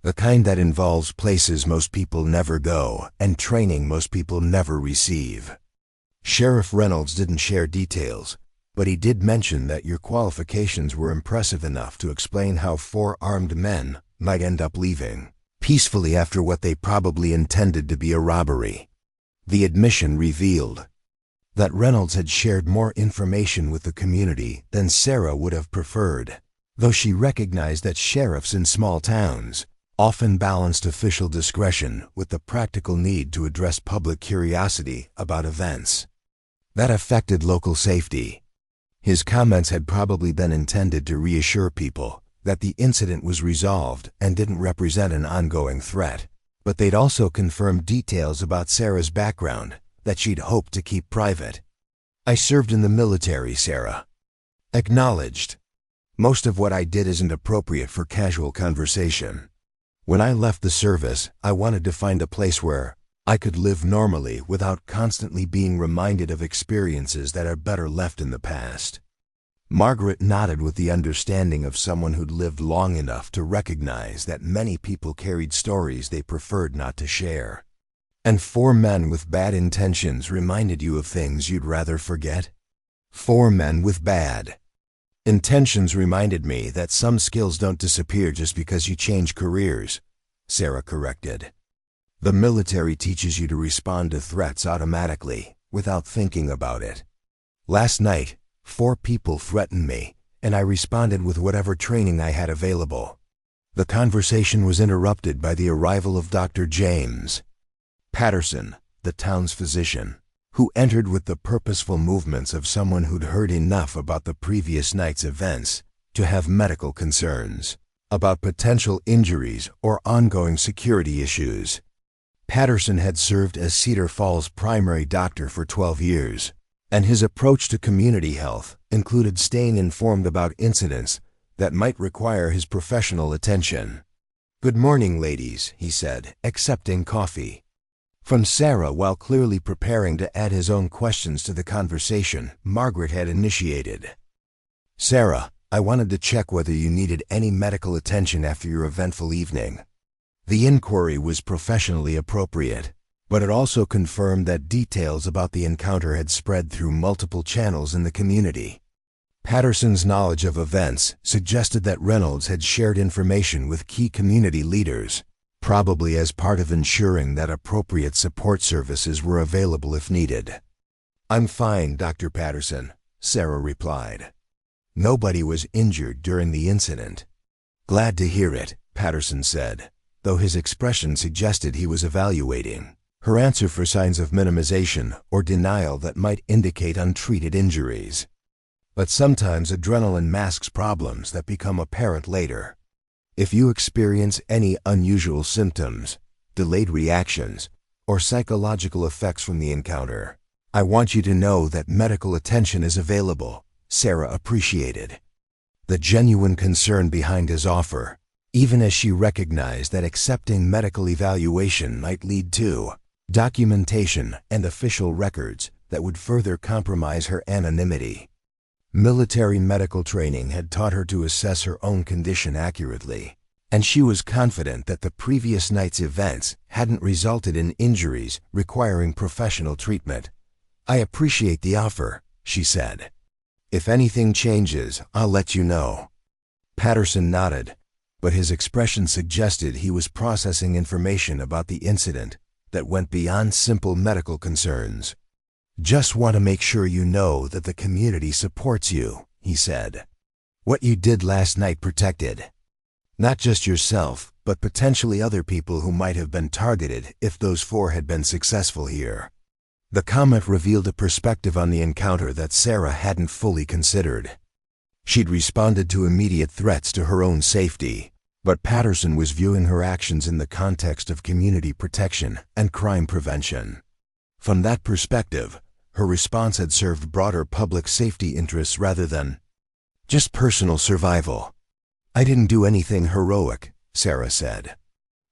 The kind that involves places most people never go and training most people never receive. Sheriff Reynolds didn't share details, but he did mention that your qualifications were impressive enough to explain how 4 armed men might end up leaving peacefully after what they probably intended to be a robbery. The admission revealed that Reynolds had shared more information with the community than Sarah would have preferred, though she recognized that sheriffs in small towns often balanced official discretion with the practical need to address public curiosity about events that affected local safety. His comments had probably been intended to reassure people that the incident was resolved and didn't represent an ongoing threat, but they'd also confirmed details about Sarah's background that she'd hoped to keep private. I served in the military, Sarah acknowledged. Most of what I did isn't appropriate for casual conversation. When I left the service, I wanted to find a place where I could live normally without constantly being reminded of experiences that are better left in the past. Margaret nodded with the understanding of someone who'd lived long enough to recognize that many people carried stories they preferred not to share. And 4 men with bad intentions reminded you of things you'd rather forget? 4 men with bad intentions reminded me that some skills don't disappear just because you change careers, Sarah corrected. The military teaches you to respond to threats automatically, without thinking about it. Last night, 4 people threatened me, and I responded with whatever training I had available. The conversation was interrupted by the arrival of Dr. James Patterson, the town's physician, who entered with the purposeful movements of someone who'd heard enough about the previous night's events to have medical concerns about potential injuries or ongoing security issues. Patterson had served as Cedar Falls' primary doctor for 12 years, and his approach to community health included staying informed about incidents that might require his professional attention. "Good morning, ladies," he said, accepting coffee from Sarah while clearly preparing to add his own questions to the conversation Margaret had initiated. "Sarah, I wanted to check whether you needed any medical attention after your eventful evening." The inquiry was professionally appropriate, but it also confirmed that details about the encounter had spread through multiple channels in the community. Patterson's knowledge of events suggested that Reynolds had shared information with key community leaders, probably as part of ensuring that appropriate support services were available if needed. "I'm fine, Dr. Patterson," Sarah replied. "Nobody was injured during the incident." "Glad to hear it," Patterson said, though his expression suggested he was evaluating her answer for signs of minimization or denial that might indicate untreated injuries. "But sometimes adrenaline masks problems that become apparent later. If you experience any unusual symptoms, delayed reactions, or psychological effects from the encounter, I want you to know that medical attention is available," Sarah appreciated the genuine concern behind his offer, even as she recognized that accepting medical evaluation might lead to documentation and official records that would further compromise her anonymity. Military medical training had taught her to assess her own condition accurately, and she was confident that the previous night's events hadn't resulted in injuries requiring professional treatment. "I appreciate the offer," she said. "If anything changes, I'll let you know." Patterson nodded, but his expression suggested he was processing information about the incident that went beyond simple medical concerns. "Just want to make sure you know that the community supports you," he said. "What you did last night protected not just yourself, but potentially other people who might have been targeted if those 4 had been successful here." The comment revealed a perspective on the encounter that Sarah hadn't fully considered. She'd responded to immediate threats to her own safety, but Patterson was viewing her actions in the context of community protection and crime prevention. From that perspective, her response had served broader public safety interests rather than just personal survival. "I didn't do anything heroic," Sarah said.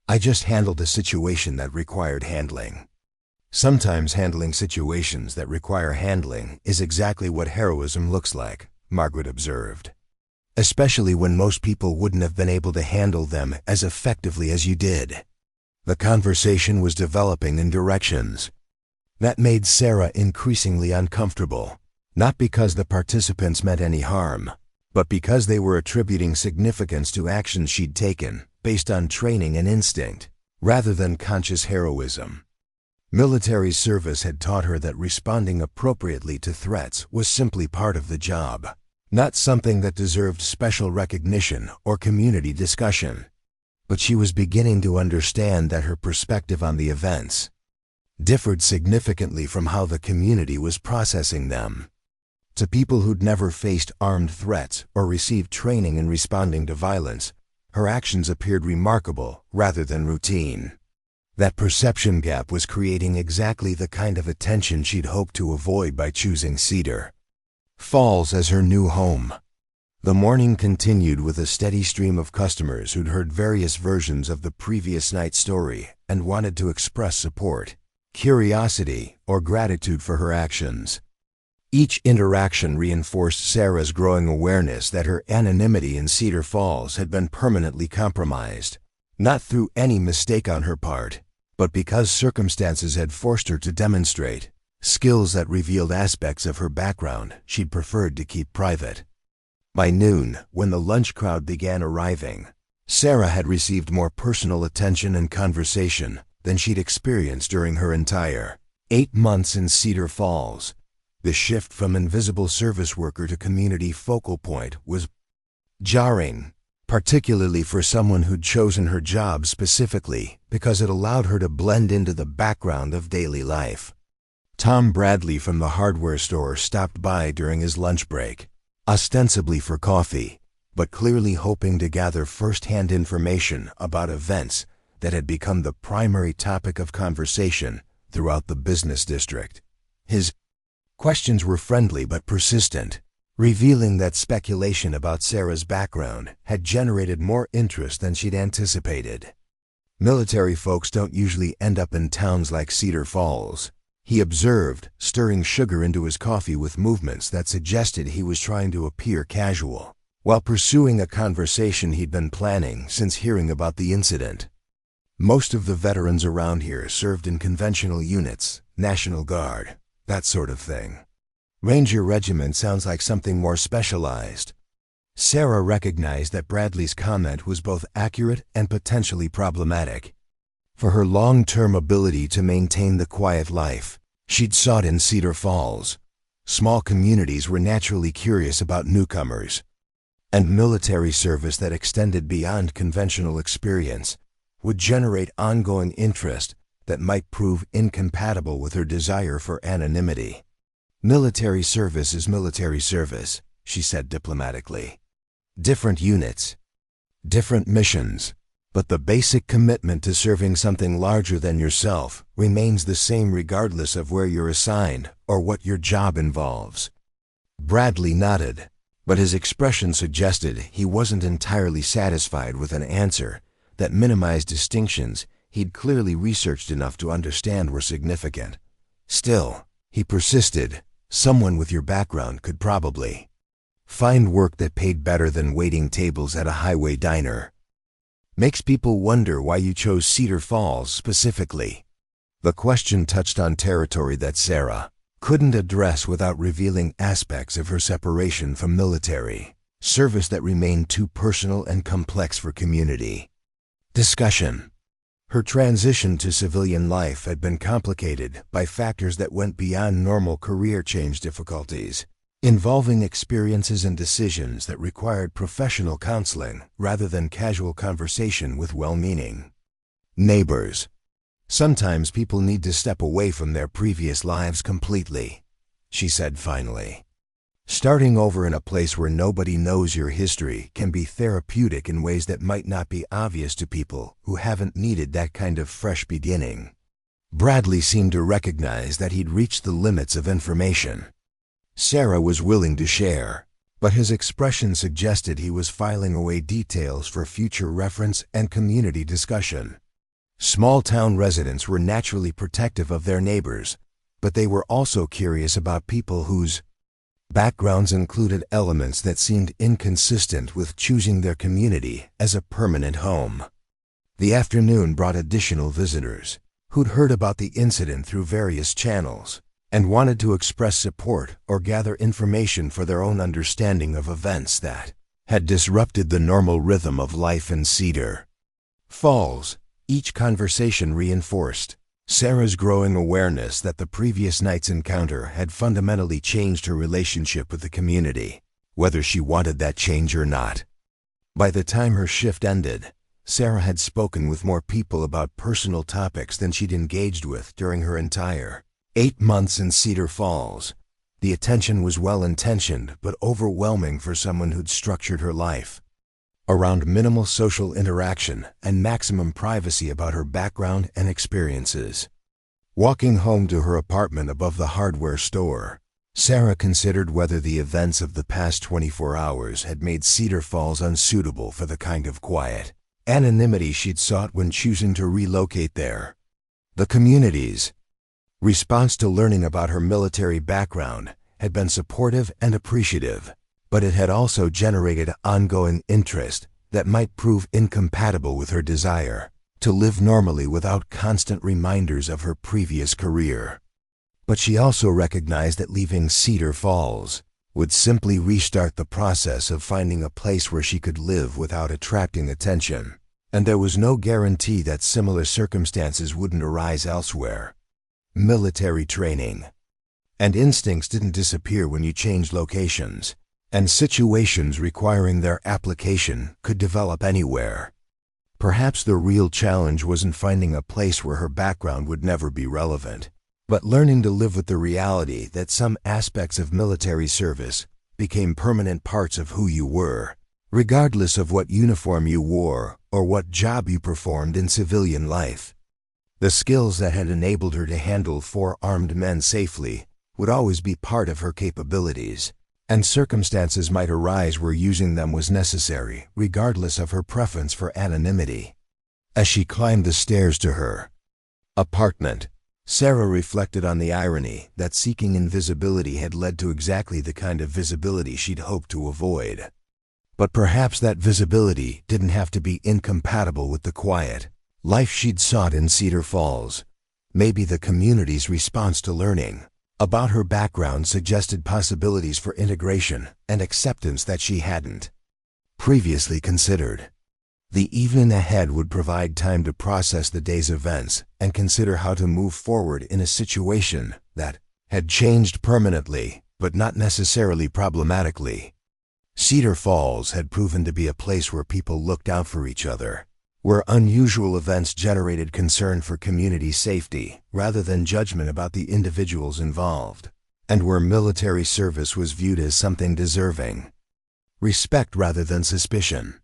"I just handled a situation that required handling." "Sometimes handling situations that require handling is exactly what heroism looks like," Margaret observed. "Especially when most people wouldn't have been able to handle them as effectively as you did." The conversation was developing in directions that made Sarah increasingly uncomfortable, not because the participants meant any harm, but because they were attributing significance to actions she'd taken based on training and instinct, rather than conscious heroism. Military service had taught her that responding appropriately to threats was simply part of the job, not something that deserved special recognition or community discussion. But she was beginning to understand that her perspective on the events differed significantly from how the community was processing them. To people who'd never faced armed threats or received training in responding to violence, her actions appeared remarkable rather than routine. That perception gap was creating exactly the kind of attention she'd hoped to avoid by choosing Cedar Falls as her new home. The morning continued with a steady stream of customers who'd heard various versions of the previous night's story and wanted to express support, curiosity, or gratitude for her actions. Each interaction reinforced Sarah's growing awareness that her anonymity in Cedar Falls had been permanently compromised, not through any mistake on her part, but because circumstances had forced her to demonstrate skills that revealed aspects of her background she'd preferred to keep private. By noon, when the lunch crowd began arriving, Sarah had received more personal attention and conversation than she'd experienced during her entire 8 months in Cedar Falls. The shift from invisible service worker to community focal point was jarring, particularly for someone who'd chosen her job specifically because it allowed her to blend into the background of daily life. Tom Bradley from the hardware store stopped by during his lunch break, ostensibly for coffee, but clearly hoping to gather first-hand information about events that had become the primary topic of conversation throughout the business district. His questions were friendly but persistent, revealing that speculation about Sarah's background had generated more interest than she'd anticipated. Military folks don't usually end up in towns like Cedar Falls, he observed, stirring sugar into his coffee with movements that suggested he was trying to appear casual, while pursuing a conversation he'd been planning since hearing about the incident. Most of the veterans around here served in conventional units, National Guard, that sort of thing. Ranger Regiment sounds like something more specialized. Sarah recognized that Bradley's comment was both accurate and potentially problematic. For her long-term ability to maintain the quiet life she'd sought in Cedar Falls, small communities were naturally curious about newcomers, and military service that extended beyond conventional experience would generate ongoing interest that might prove incompatible with her desire for anonymity. Military service is military service, she said diplomatically. Different units, different missions, but the basic commitment to serving something larger than yourself remains the same regardless of where you're assigned or what your job involves. Bradley nodded, but his expression suggested he wasn't entirely satisfied with an answer that minimized distinctions he'd clearly researched enough to understand were significant. Still, he persisted, someone with your background could probably find work that paid better than waiting tables at a highway diner. Makes people wonder why you chose Cedar Falls specifically. The question touched on territory that Sarah couldn't address without revealing aspects of her separation from military service that remained too personal and complex for community discussion. Her transition to civilian life had been complicated by factors that went beyond normal career change difficulties, involving experiences and decisions that required professional counseling rather than casual conversation with well-meaning neighbors. Sometimes people need to step away from their previous lives completely, she said finally. Starting over in a place where nobody knows your history can be therapeutic in ways that might not be obvious to people who haven't needed that kind of fresh beginning. Bradley seemed to recognize that he'd reached the limits of information Sarah was willing to share, but his expression suggested he was filing away details for future reference and community discussion. Small-town residents were naturally protective of their neighbors, but they were also curious about people whose backgrounds included elements that seemed inconsistent with choosing their community as a permanent home. The afternoon brought additional visitors who'd heard about the incident through various channels and wanted to express support or gather information for their own understanding of events that had disrupted the normal rhythm of life in Cedar Falls. Each conversation reinforced Sarah's growing awareness that the previous night's encounter had fundamentally changed her relationship with the community, whether she wanted that change or not. By the time her shift ended, Sarah had spoken with more people about personal topics than she'd engaged with during her entire 8 months in Cedar Falls. The attention was well-intentioned but overwhelming for someone who'd structured her life around minimal social interaction and maximum privacy about her background and experiences. Walking home to her apartment above the hardware store, Sarah considered whether the events of the past 24 hours had made Cedar Falls unsuitable for the kind of quiet anonymity she'd sought when choosing to relocate there. The community's response to learning about her military background had been supportive and appreciative, but it had also generated ongoing interest that might prove incompatible with her desire to live normally without constant reminders of her previous career. But she also recognized that leaving Cedar Falls would simply restart the process of finding a place where she could live without attracting attention. And there was no guarantee that similar circumstances wouldn't arise elsewhere. Military training and instincts didn't disappear when you changed locations, and situations requiring their application could develop anywhere. Perhaps the real challenge wasn't finding a place where her background would never be relevant, but learning to live with the reality that some aspects of military service became permanent parts of who you were, regardless of what uniform you wore or what job you performed in civilian life. The skills that had enabled her to handle 4 armed men safely would always be part of her capabilities, and circumstances might arise where using them was necessary, regardless of her preference for anonymity. As she climbed the stairs to her apartment, Sarah reflected on the irony that seeking invisibility had led to exactly the kind of visibility she'd hoped to avoid. But perhaps that visibility didn't have to be incompatible with the quiet life she'd sought in Cedar Falls. Maybe the community's response to learning about her background suggested possibilities for integration and acceptance that she hadn't previously considered. The evening ahead would provide time to process the day's events and consider how to move forward in a situation that had changed permanently, but not necessarily problematically. Cedar Falls had proven to be a place where people looked out for each other, where unusual events generated concern for community safety rather than judgment about the individuals involved, and where military service was viewed as something deserving respect rather than suspicion.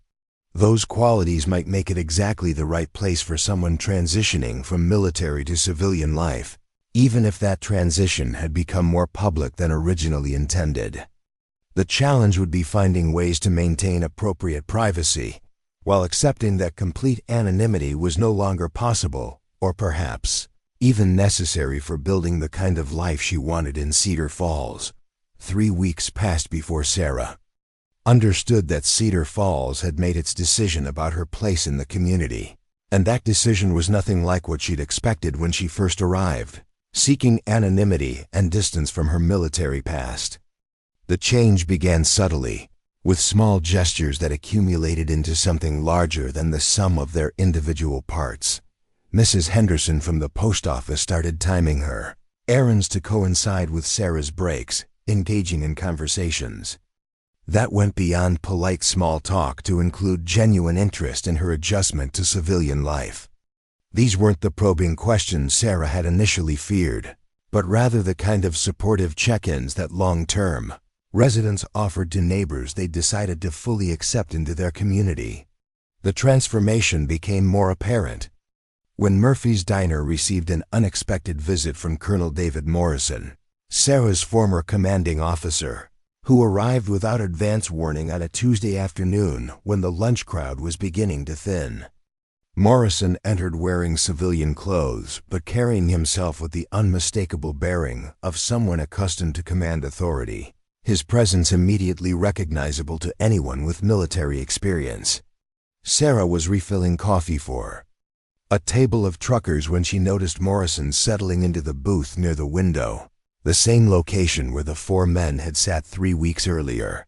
Those qualities might make it exactly the right place for someone transitioning from military to civilian life, even if that transition had become more public than originally intended. The challenge would be finding ways to maintain appropriate privacy, while accepting that complete anonymity was no longer possible, or perhaps even necessary for building the kind of life she wanted in Cedar Falls. 3 weeks passed before Sarah understood that Cedar Falls had made its decision about her place in the community, and that decision was nothing like what she'd expected when she first arrived, seeking anonymity and distance from her military past. The change began subtly, with small gestures that accumulated into something larger than the sum of their individual parts. Mrs. Henderson from the post office started timing her errands to coincide with Sarah's breaks, engaging in conversations that went beyond polite small talk to include genuine interest in her adjustment to civilian life. These weren't the probing questions Sarah had initially feared, but rather the kind of supportive check-ins that long-term residents offered to neighbors they decided to fully accept into their community. The transformation became more apparent when Murphy's Diner received an unexpected visit from Colonel David Morrison, Sarah's former commanding officer, who arrived without advance warning on a Tuesday afternoon when the lunch crowd was beginning to thin. Morrison entered wearing civilian clothes, but carrying himself with the unmistakable bearing of someone accustomed to command authority, his presence immediately recognizable to anyone with military experience. Sarah was refilling coffee for a table of truckers when she noticed Morrison settling into the booth near the window, the same location where the 4 men had sat 3 weeks earlier.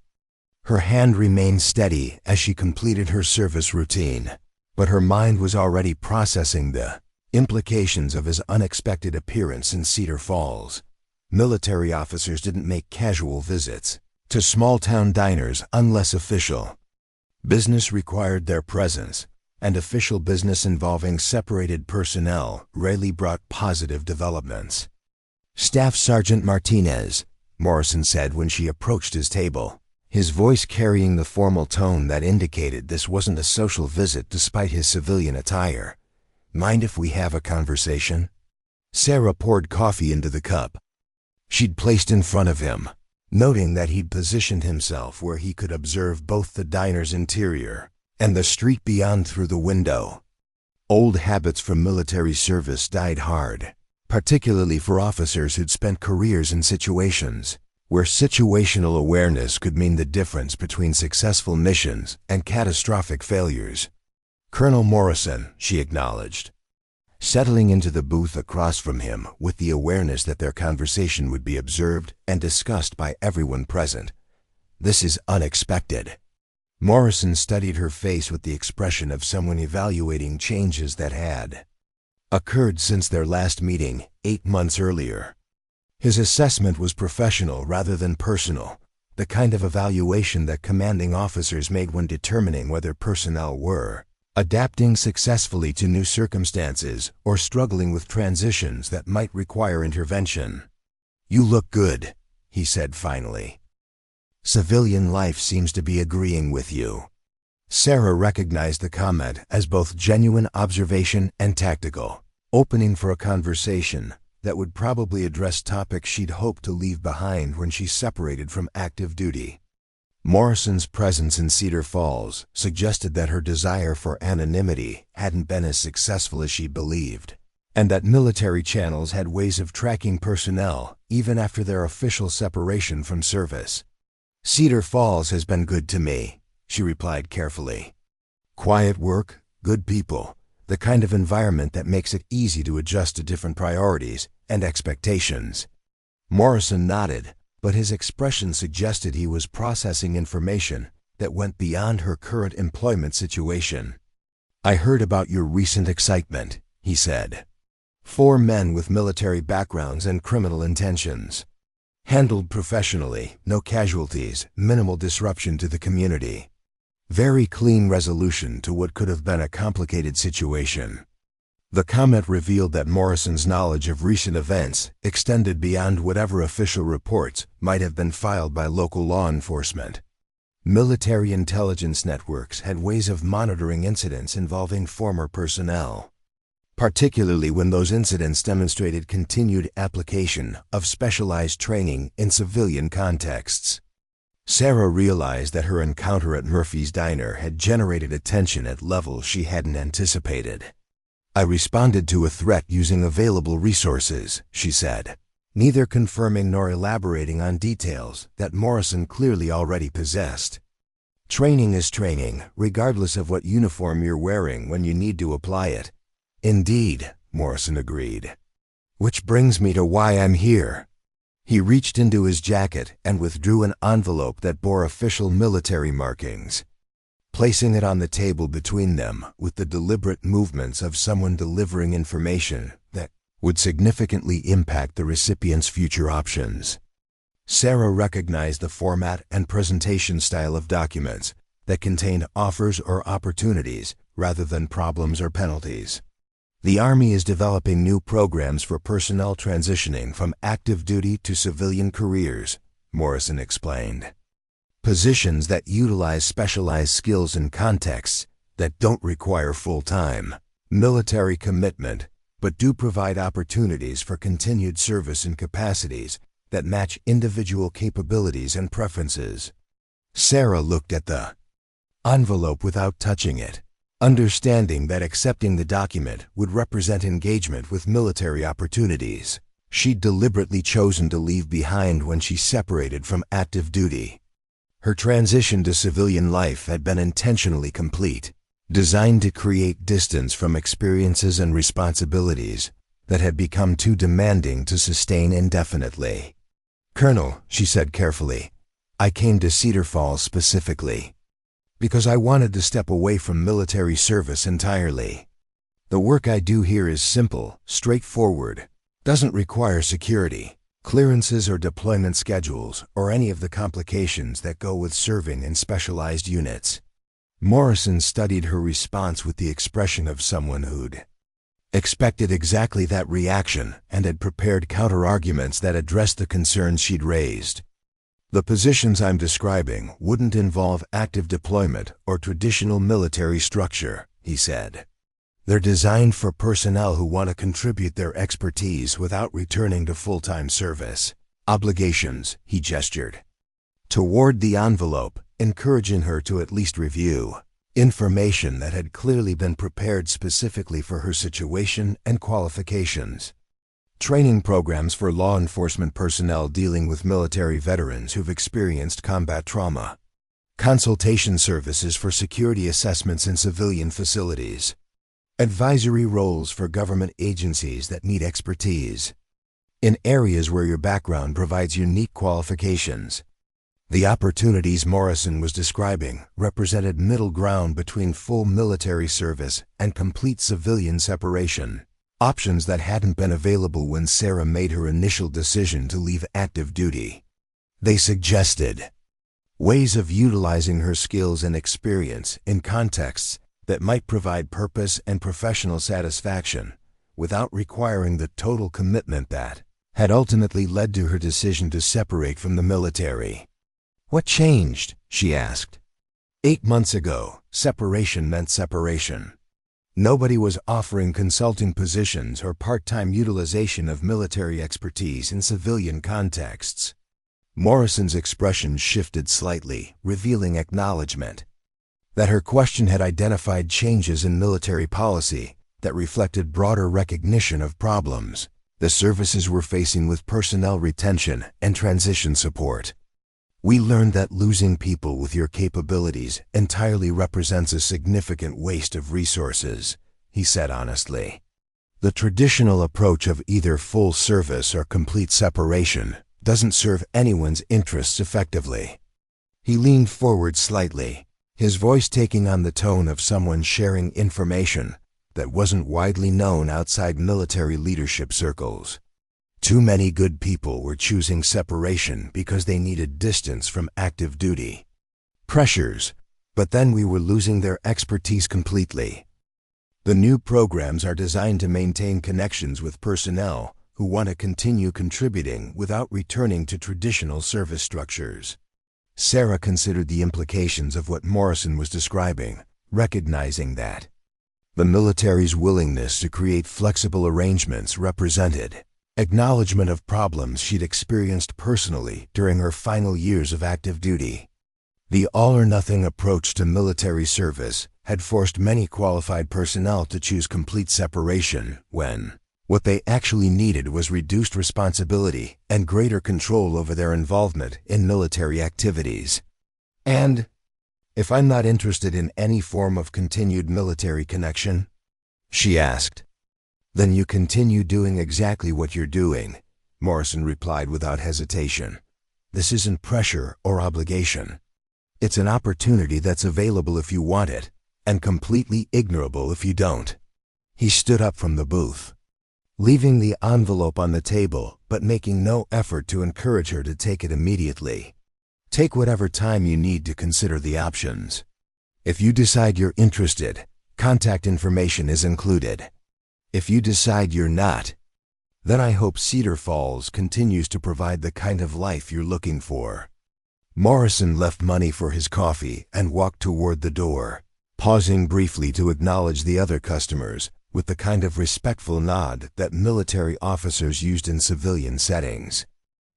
Her hand remained steady as she completed her service routine, but her mind was already processing the implications of his unexpected appearance in Cedar Falls. Military officers didn't make casual visits to small-town diners unless official business required their presence, and official business involving separated personnel rarely brought positive developments. "Staff Sergeant Martinez," Morrison said when she approached his table, his voice carrying the formal tone that indicated this wasn't a social visit despite his civilian attire. "Mind if we have a conversation?" Sarah poured coffee into the cup she'd placed in front of him, noting that he'd positioned himself where he could observe both the diner's interior and the street beyond through the window. Old habits from military service died hard, particularly for officers who'd spent careers in situations where situational awareness could mean the difference between successful missions and catastrophic failures. "Colonel Morrison," she acknowledged. settling into the booth across from him with the awareness that their conversation would be observed and discussed by everyone present. "This is unexpected." Morrison studied her face with the expression of someone evaluating changes that had occurred since their last meeting 8 months earlier. His assessment was professional rather than personal, the kind of evaluation that commanding officers made when determining whether personnel were adapting successfully to new circumstances or struggling with transitions that might require intervention. "You look good," he said finally. "Civilian life seems to be agreeing with you." Sarah recognized the comment as both genuine observation and tactical, opening for a conversation that would probably address topics she'd hoped to leave behind when she separated from active duty. Morrison's presence in Cedar Falls suggested that her desire for anonymity hadn't been as successful as she believed, and that military channels had ways of tracking personnel even after their official separation from service. "Cedar Falls has been good to me," she replied carefully. "Quiet work, good people, the kind of environment that makes it easy to adjust to different priorities and expectations." Morrison nodded, but his expression suggested he was processing information that went beyond her current employment situation. "I heard about your recent excitement," he said. 4 men with military backgrounds and criminal intentions. Handled professionally, no casualties, minimal disruption to the community. Very clean resolution to what could have been a complicated situation. The comment revealed that Morrison's knowledge of recent events extended beyond whatever official reports might have been filed by local law enforcement. Military intelligence networks had ways of monitoring incidents involving former personnel, particularly when those incidents demonstrated continued application of specialized training in civilian contexts. Sarah realized that her encounter at Murphy's Diner had generated attention at levels she hadn't anticipated. "I responded to a threat using available resources," she said, neither confirming nor elaborating on details that Morrison clearly already possessed. "Training is training, regardless of what uniform you're wearing when you need to apply it." "Indeed," Morrison agreed. "Which brings me to why I'm here." He reached into his jacket and withdrew an envelope that bore official military markings, placing it on the table between them with the deliberate movements of someone delivering information that would significantly impact the recipient's future options. Sarah recognized the format and presentation style of documents that contained offers or opportunities rather than problems or penalties. "The Army is developing new programs for personnel transitioning from active duty to civilian careers," Morrison explained. "Positions that utilize specialized skills in contexts that don't require full-time military commitment, but do provide opportunities for continued service in capacities that match individual capabilities and preferences." Sarah looked at the envelope without touching it, understanding that accepting the document would represent engagement with military opportunities she'd deliberately chosen to leave behind when she separated from active duty. Her transition to civilian life had been intentionally complete, designed to create distance from experiences and responsibilities that had become too demanding to sustain indefinitely. "Colonel," she said carefully, "I came to Cedar Falls specifically because I wanted to step away from military service entirely. The work I do here is simple, straightforward, doesn't require security, clearances or deployment schedules, or any of the complications that go with serving in specialized units." Morrison studied her response with the expression of someone who'd expected exactly that reaction and had prepared counter-arguments that addressed the concerns she'd raised. "The positions I'm describing wouldn't involve active deployment or traditional military structure," he said. "They're designed for personnel who want to contribute their expertise without returning to full-time service obligations," he gestured toward the envelope, encouraging her to at least review information that had clearly been prepared specifically for her situation and qualifications. "Training programs for law enforcement personnel dealing with military veterans who've experienced combat trauma. Consultation services for security assessments in civilian facilities. Advisory roles for government agencies that need expertise. In areas where your background provides unique qualifications. The opportunities Morrison was describing represented middle ground between full military service and complete civilian separation, options that hadn't been available when Sarah made her initial decision to leave active duty. They suggested ways of utilizing her skills and experience in contexts that might provide purpose and professional satisfaction without requiring the total commitment that had ultimately led to her decision to separate from the military. "What changed?" she asked. 8 months ago, separation meant separation. Nobody was offering consulting positions or part-time utilization of military expertise in civilian contexts. Morrison's expression shifted slightly, revealing acknowledgement that her question had identified changes in military policy that reflected broader recognition of problems the services were facing with personnel retention and transition support. "We learned that losing people with your capabilities entirely represents a significant waste of resources," he said honestly. "The traditional approach of either full service or complete separation doesn't serve anyone's interests effectively." He leaned forward slightly, his voice taking on the tone of someone sharing information that wasn't widely known outside military leadership circles. Too many good people were choosing separation because they needed distance from active duty. Pressures, but then we were losing their expertise completely. The new programs are designed to maintain connections with personnel who want to continue contributing without returning to traditional service structures. Sarah considered the implications of what Morrison was describing, recognizing that the military's willingness to create flexible arrangements represented acknowledgement of problems she'd experienced personally during her final years of active duty. The all-or-nothing approach to military service had forced many qualified personnel to choose complete separation when what they actually needed was reduced responsibility and greater control over their involvement in military activities. "And if I'm not interested in any form of continued military connection?" she asked. "Then you continue doing exactly what you're doing," Morrison replied without hesitation. "This isn't pressure or obligation. It's an opportunity that's available if you want it, and completely ignorable if you don't." He stood up from the booth, leaving the envelope on the table but making no effort to encourage her to take it immediately. "Take whatever time you need to consider the options. If you decide you're interested, contact information is included. If you decide you're not, then I hope Cedar Falls continues to provide the kind of life you're looking for." Morrison left money for his coffee and walked toward the door, pausing briefly to acknowledge the other customers with the kind of respectful nod that military officers used in civilian settings.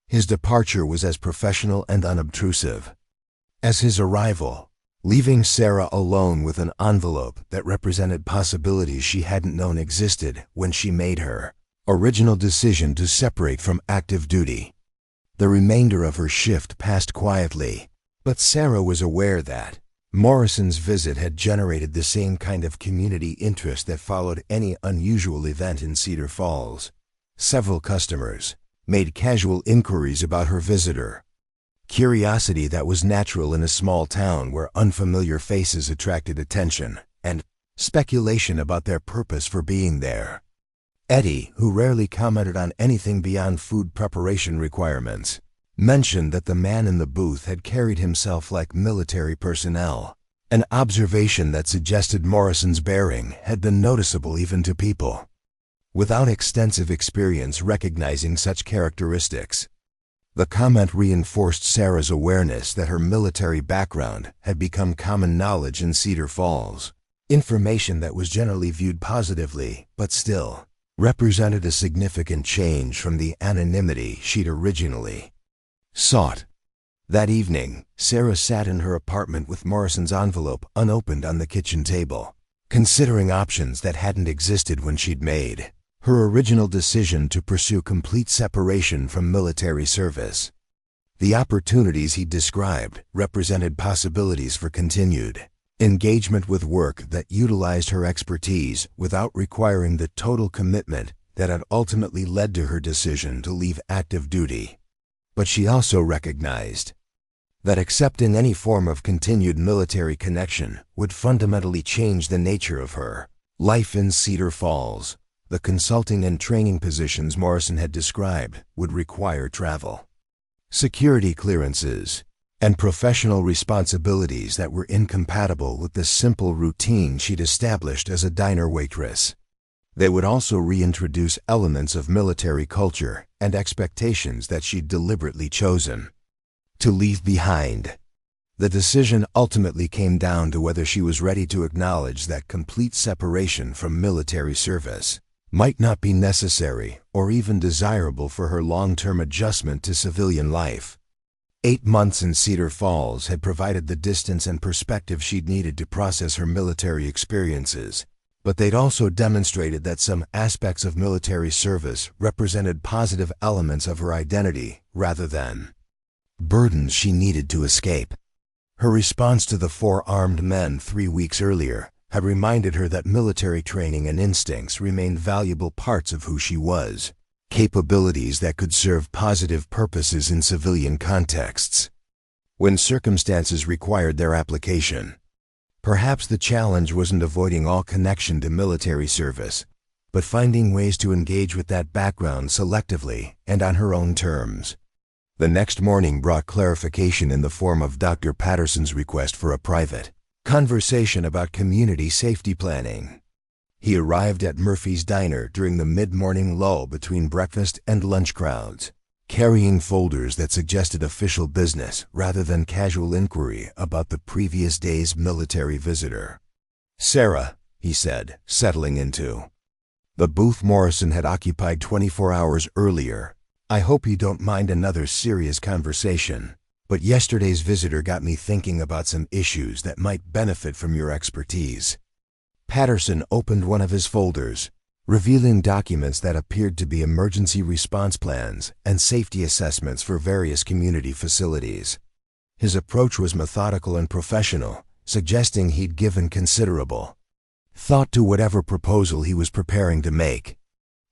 His departure was as professional and unobtrusive as his arrival, leaving Sarah alone with an envelope that represented possibilities she hadn't known existed when she made her original decision to separate from active duty. The remainder of her shift passed quietly, but Sarah was aware that Morrison's visit had generated the same kind of community interest that followed any unusual event in Cedar Falls. Several customers made casual inquiries about her visitor, curiosity that was natural in a small town where unfamiliar faces attracted attention, and speculation about their purpose for being there. Eddie, who rarely commented on anything beyond food preparation requirements, mentioned that the man in the booth had carried himself like military personnel, an observation that suggested Morrison's bearing had been noticeable even to people without extensive experience recognizing such characteristics. The comment reinforced Sarah's awareness that her military background had become common knowledge in Cedar Falls, information that was generally viewed positively, but still represented a significant change from the anonymity she'd originally sought. That evening, Sarah sat in her apartment with Morrison's envelope unopened on the kitchen table, considering options that hadn't existed when she'd made her original decision to pursue complete separation from military service. The opportunities he described represented possibilities for continued Engagement with work that utilized her expertise without requiring the total commitment that had ultimately led to her decision to leave active duty. But she also recognized that accepting any form of continued military connection would fundamentally change the nature of her life in Cedar Falls. The consulting and training positions Morrison had described would require travel, security clearances, and professional responsibilities that were incompatible with the simple routine she'd established as a diner waitress. They would also reintroduce elements of military culture and expectations that she'd deliberately chosen to leave behind. The decision ultimately came down to whether she was ready to acknowledge that complete separation from military service might not be necessary or even desirable for her long-term adjustment to civilian life. 8 months in Cedar Falls had provided the distance and perspective she'd needed to process her military experiences, but they'd also demonstrated that some aspects of military service represented positive elements of her identity rather than burdens she needed to escape. Her response to the 4 armed men 3 weeks earlier had reminded her that military training and instincts remained valuable parts of who she was, capabilities that could serve positive purposes in civilian contexts when circumstances required their application. Perhaps the challenge wasn't avoiding all connection to military service, but finding ways to engage with that background selectively and on her own terms. The next morning brought clarification in the form of Dr. Patterson's request for a private conversation about community safety planning. He arrived at Murphy's Diner during the mid-morning lull between breakfast and lunch crowds, carrying folders that suggested official business rather than casual inquiry about the previous day's military visitor. "Sarah," he said, settling into the booth Morrison had occupied 24 hours earlier, "I hope you don't mind another serious conversation, but yesterday's visitor got me thinking about some issues that might benefit from your expertise." Patterson opened one of his folders, revealing documents that appeared to be emergency response plans and safety assessments for various community facilities. His approach was methodical and professional, suggesting he'd given considerable thought to whatever proposal he was preparing to make.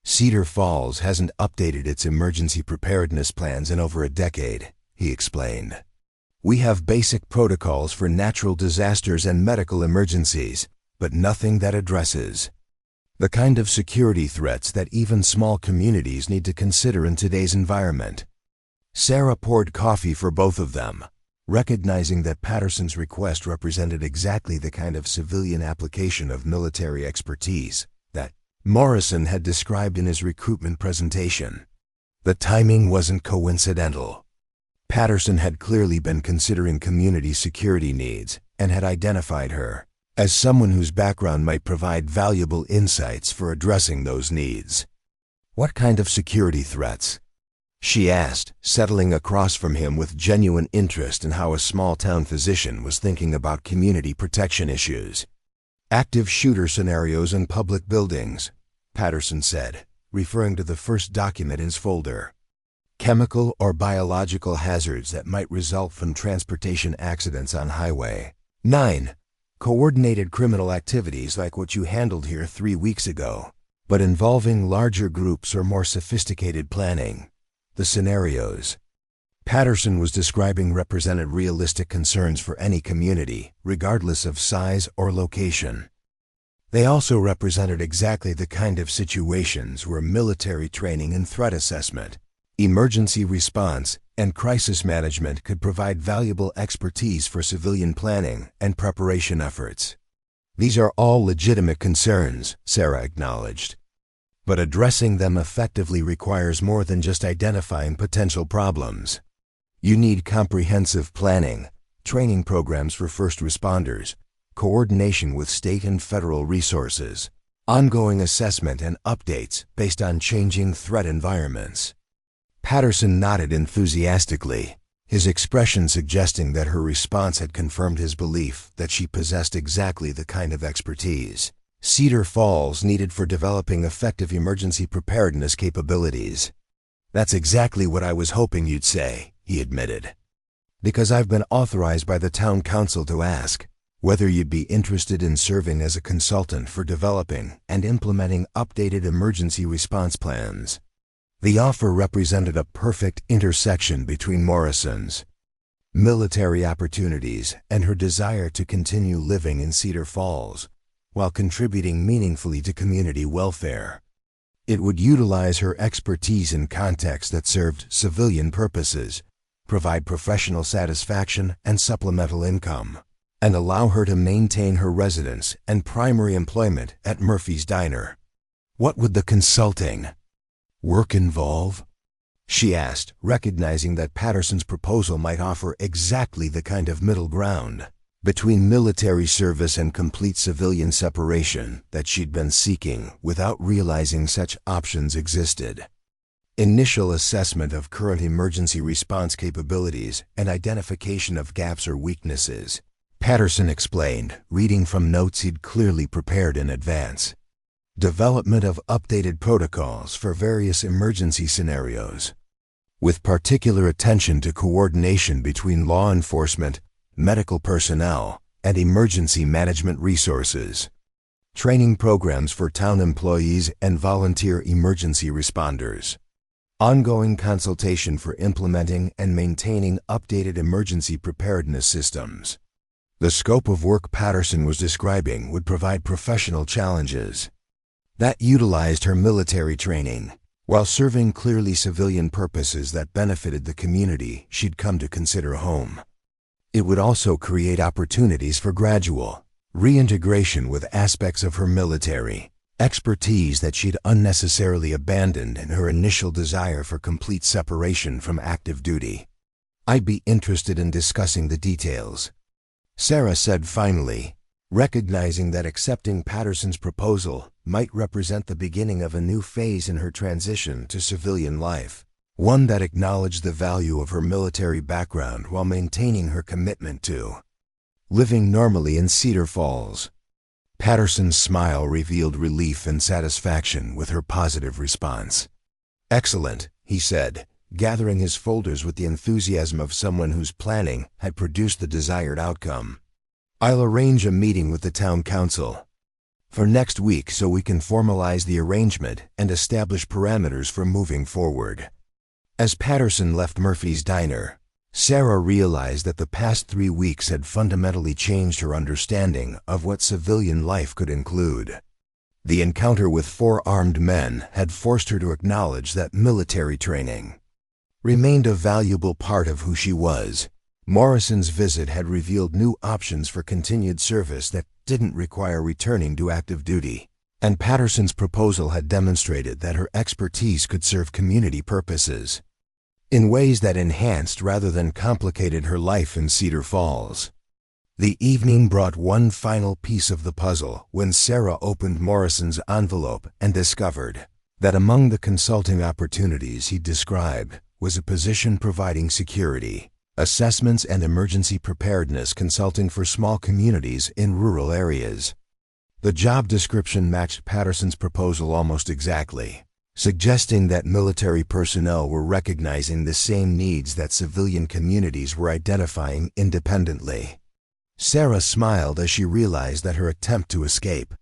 "Cedar Falls hasn't updated its emergency preparedness plans in over a decade," he explained. "We have basic protocols for natural disasters and medical emergencies, but nothing that addresses the kind of security threats that even small communities need to consider in today's environment." Sarah poured coffee for both of them, recognizing that Patterson's request represented exactly the kind of civilian application of military expertise that Morrison had described in his recruitment presentation. The timing wasn't coincidental. Patterson had clearly been considering community security needs and had identified her as someone whose background might provide valuable insights for addressing those needs. "What kind of security threats?" she asked, settling across from him with genuine interest in how a small-town physician was thinking about community protection issues. "Active shooter scenarios in public buildings," Patterson said, referring to the first document in his folder. "Chemical or biological hazards that might result from transportation accidents on highway. 9. Coordinated criminal activities like what you handled here 3 weeks ago, but involving larger groups or more sophisticated planning." The scenarios Patterson was describing represented realistic concerns for any community, regardless of size or location. They also represented exactly the kind of situations where military training and threat assessment, emergency response, and crisis management could provide valuable expertise for civilian planning and preparation efforts. "These are all legitimate concerns," Sarah acknowledged. "But addressing them effectively requires more than just identifying potential problems. You need comprehensive planning, training programs for first responders, coordination with state and federal resources, ongoing assessment and updates based on changing threat environments." Patterson nodded enthusiastically, his expression suggesting that her response had confirmed his belief that she possessed exactly the kind of expertise Cedar Falls needed for developing effective emergency preparedness capabilities. "That's exactly what I was hoping you'd say," he admitted. "Because I've been authorized by the town council to ask," whether you'd be interested in serving as a consultant for developing and implementing updated emergency response plans. The offer represented a perfect intersection between Morrison's military opportunities and her desire to continue living in Cedar Falls, while contributing meaningfully to community welfare. It would utilize her expertise in contexts that served civilian purposes, provide professional satisfaction and supplemental income, and allow her to maintain her residence and primary employment at Murphy's Diner. What would the consulting work involve? She asked, recognizing that Patterson's proposal might offer exactly the kind of middle ground between military service and complete civilian separation that she'd been seeking without realizing such options existed. Initial assessment of current emergency response capabilities and identification of gaps or weaknesses, Patterson explained, reading from notes he'd clearly prepared in advance. Development of updated protocols for various emergency scenarios, with particular attention to coordination between law enforcement, medical personnel, and emergency management resources. Training programs for town employees and volunteer emergency responders. Ongoing consultation for implementing and maintaining updated emergency preparedness systems. The scope of work Patterson was describing would provide professional challenges that utilized her military training, while serving clearly civilian purposes that benefited the community she'd come to consider home. It would also create opportunities for gradual reintegration with aspects of her military expertise that she'd unnecessarily abandoned in her initial desire for complete separation from active duty. I'd be interested in discussing the details, Sarah said finally, recognizing that accepting Patterson's proposal might represent the beginning of a new phase in her transition to civilian life, one that acknowledged the value of her military background while maintaining her commitment to living normally in Cedar Falls. Patterson's smile revealed relief and satisfaction with her positive response. "Excellent," he said, gathering his folders with the enthusiasm of someone whose planning had produced the desired outcome. "I'll arrange a meeting with the town council for next week so we can formalize the arrangement and establish parameters for moving forward." As Patterson left Murphy's Diner, Sarah realized that the past 3 weeks had fundamentally changed her understanding of what civilian life could include. The encounter with 4 armed men had forced her to acknowledge that military training remained a valuable part of who she was. Morrison's visit had revealed new options for continued service that didn't require returning to active duty, and Patterson's proposal had demonstrated that her expertise could serve community purposes in ways that enhanced rather than complicated her life in Cedar Falls. The evening brought one final piece of the puzzle when Sarah opened Morrison's envelope and discovered that among the consulting opportunities he described was a position providing security, assessments and emergency preparedness consulting for small communities in rural areas. The job description matched Patterson's proposal almost exactly, suggesting that military personnel were recognizing the same needs that civilian communities were identifying independently. Sarah smiled as she realized that her attempt to escape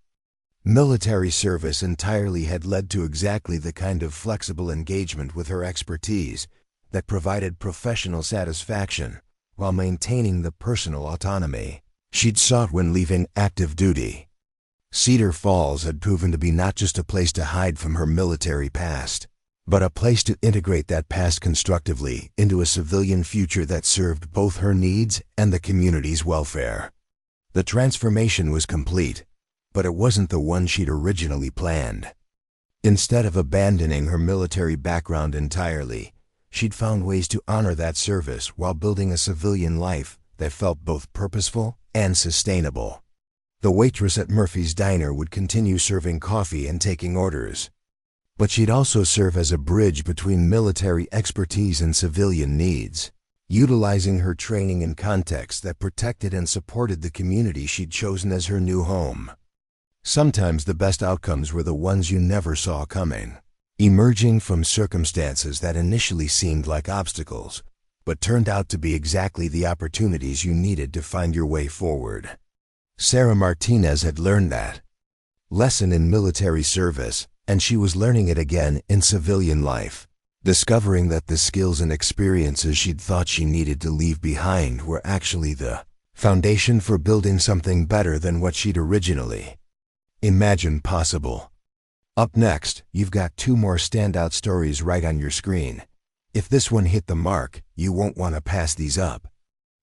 military service entirely had led to exactly the kind of flexible engagement with her expertise that provided professional satisfaction while maintaining the personal autonomy she'd sought when leaving active duty. Cedar Falls had proven to be not just a place to hide from her military past, but a place to integrate that past constructively into a civilian future that served both her needs and the community's welfare. The transformation was complete, but it wasn't the one she'd originally planned. Instead of abandoning her military background entirely, she'd found ways to honor that service while building a civilian life that felt both purposeful and sustainable. The waitress at Murphy's Diner would continue serving coffee and taking orders, but she'd also serve as a bridge between military expertise and civilian needs, utilizing her training in contexts that protected and supported the community she'd chosen as her new home. Sometimes the best outcomes were the ones you never saw coming, emerging from circumstances that initially seemed like obstacles, but turned out to be exactly the opportunities you needed to find your way forward. Sarah Martinez had learned that lesson in military service, and she was learning it again in civilian life, discovering that the skills and experiences she'd thought she needed to leave behind were actually the foundation for building something better than what she'd originally imagined possible. Up next, you've got 2 more standout stories right on your screen. If this one hit the mark, you won't want to pass these up.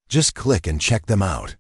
Just click and check them out.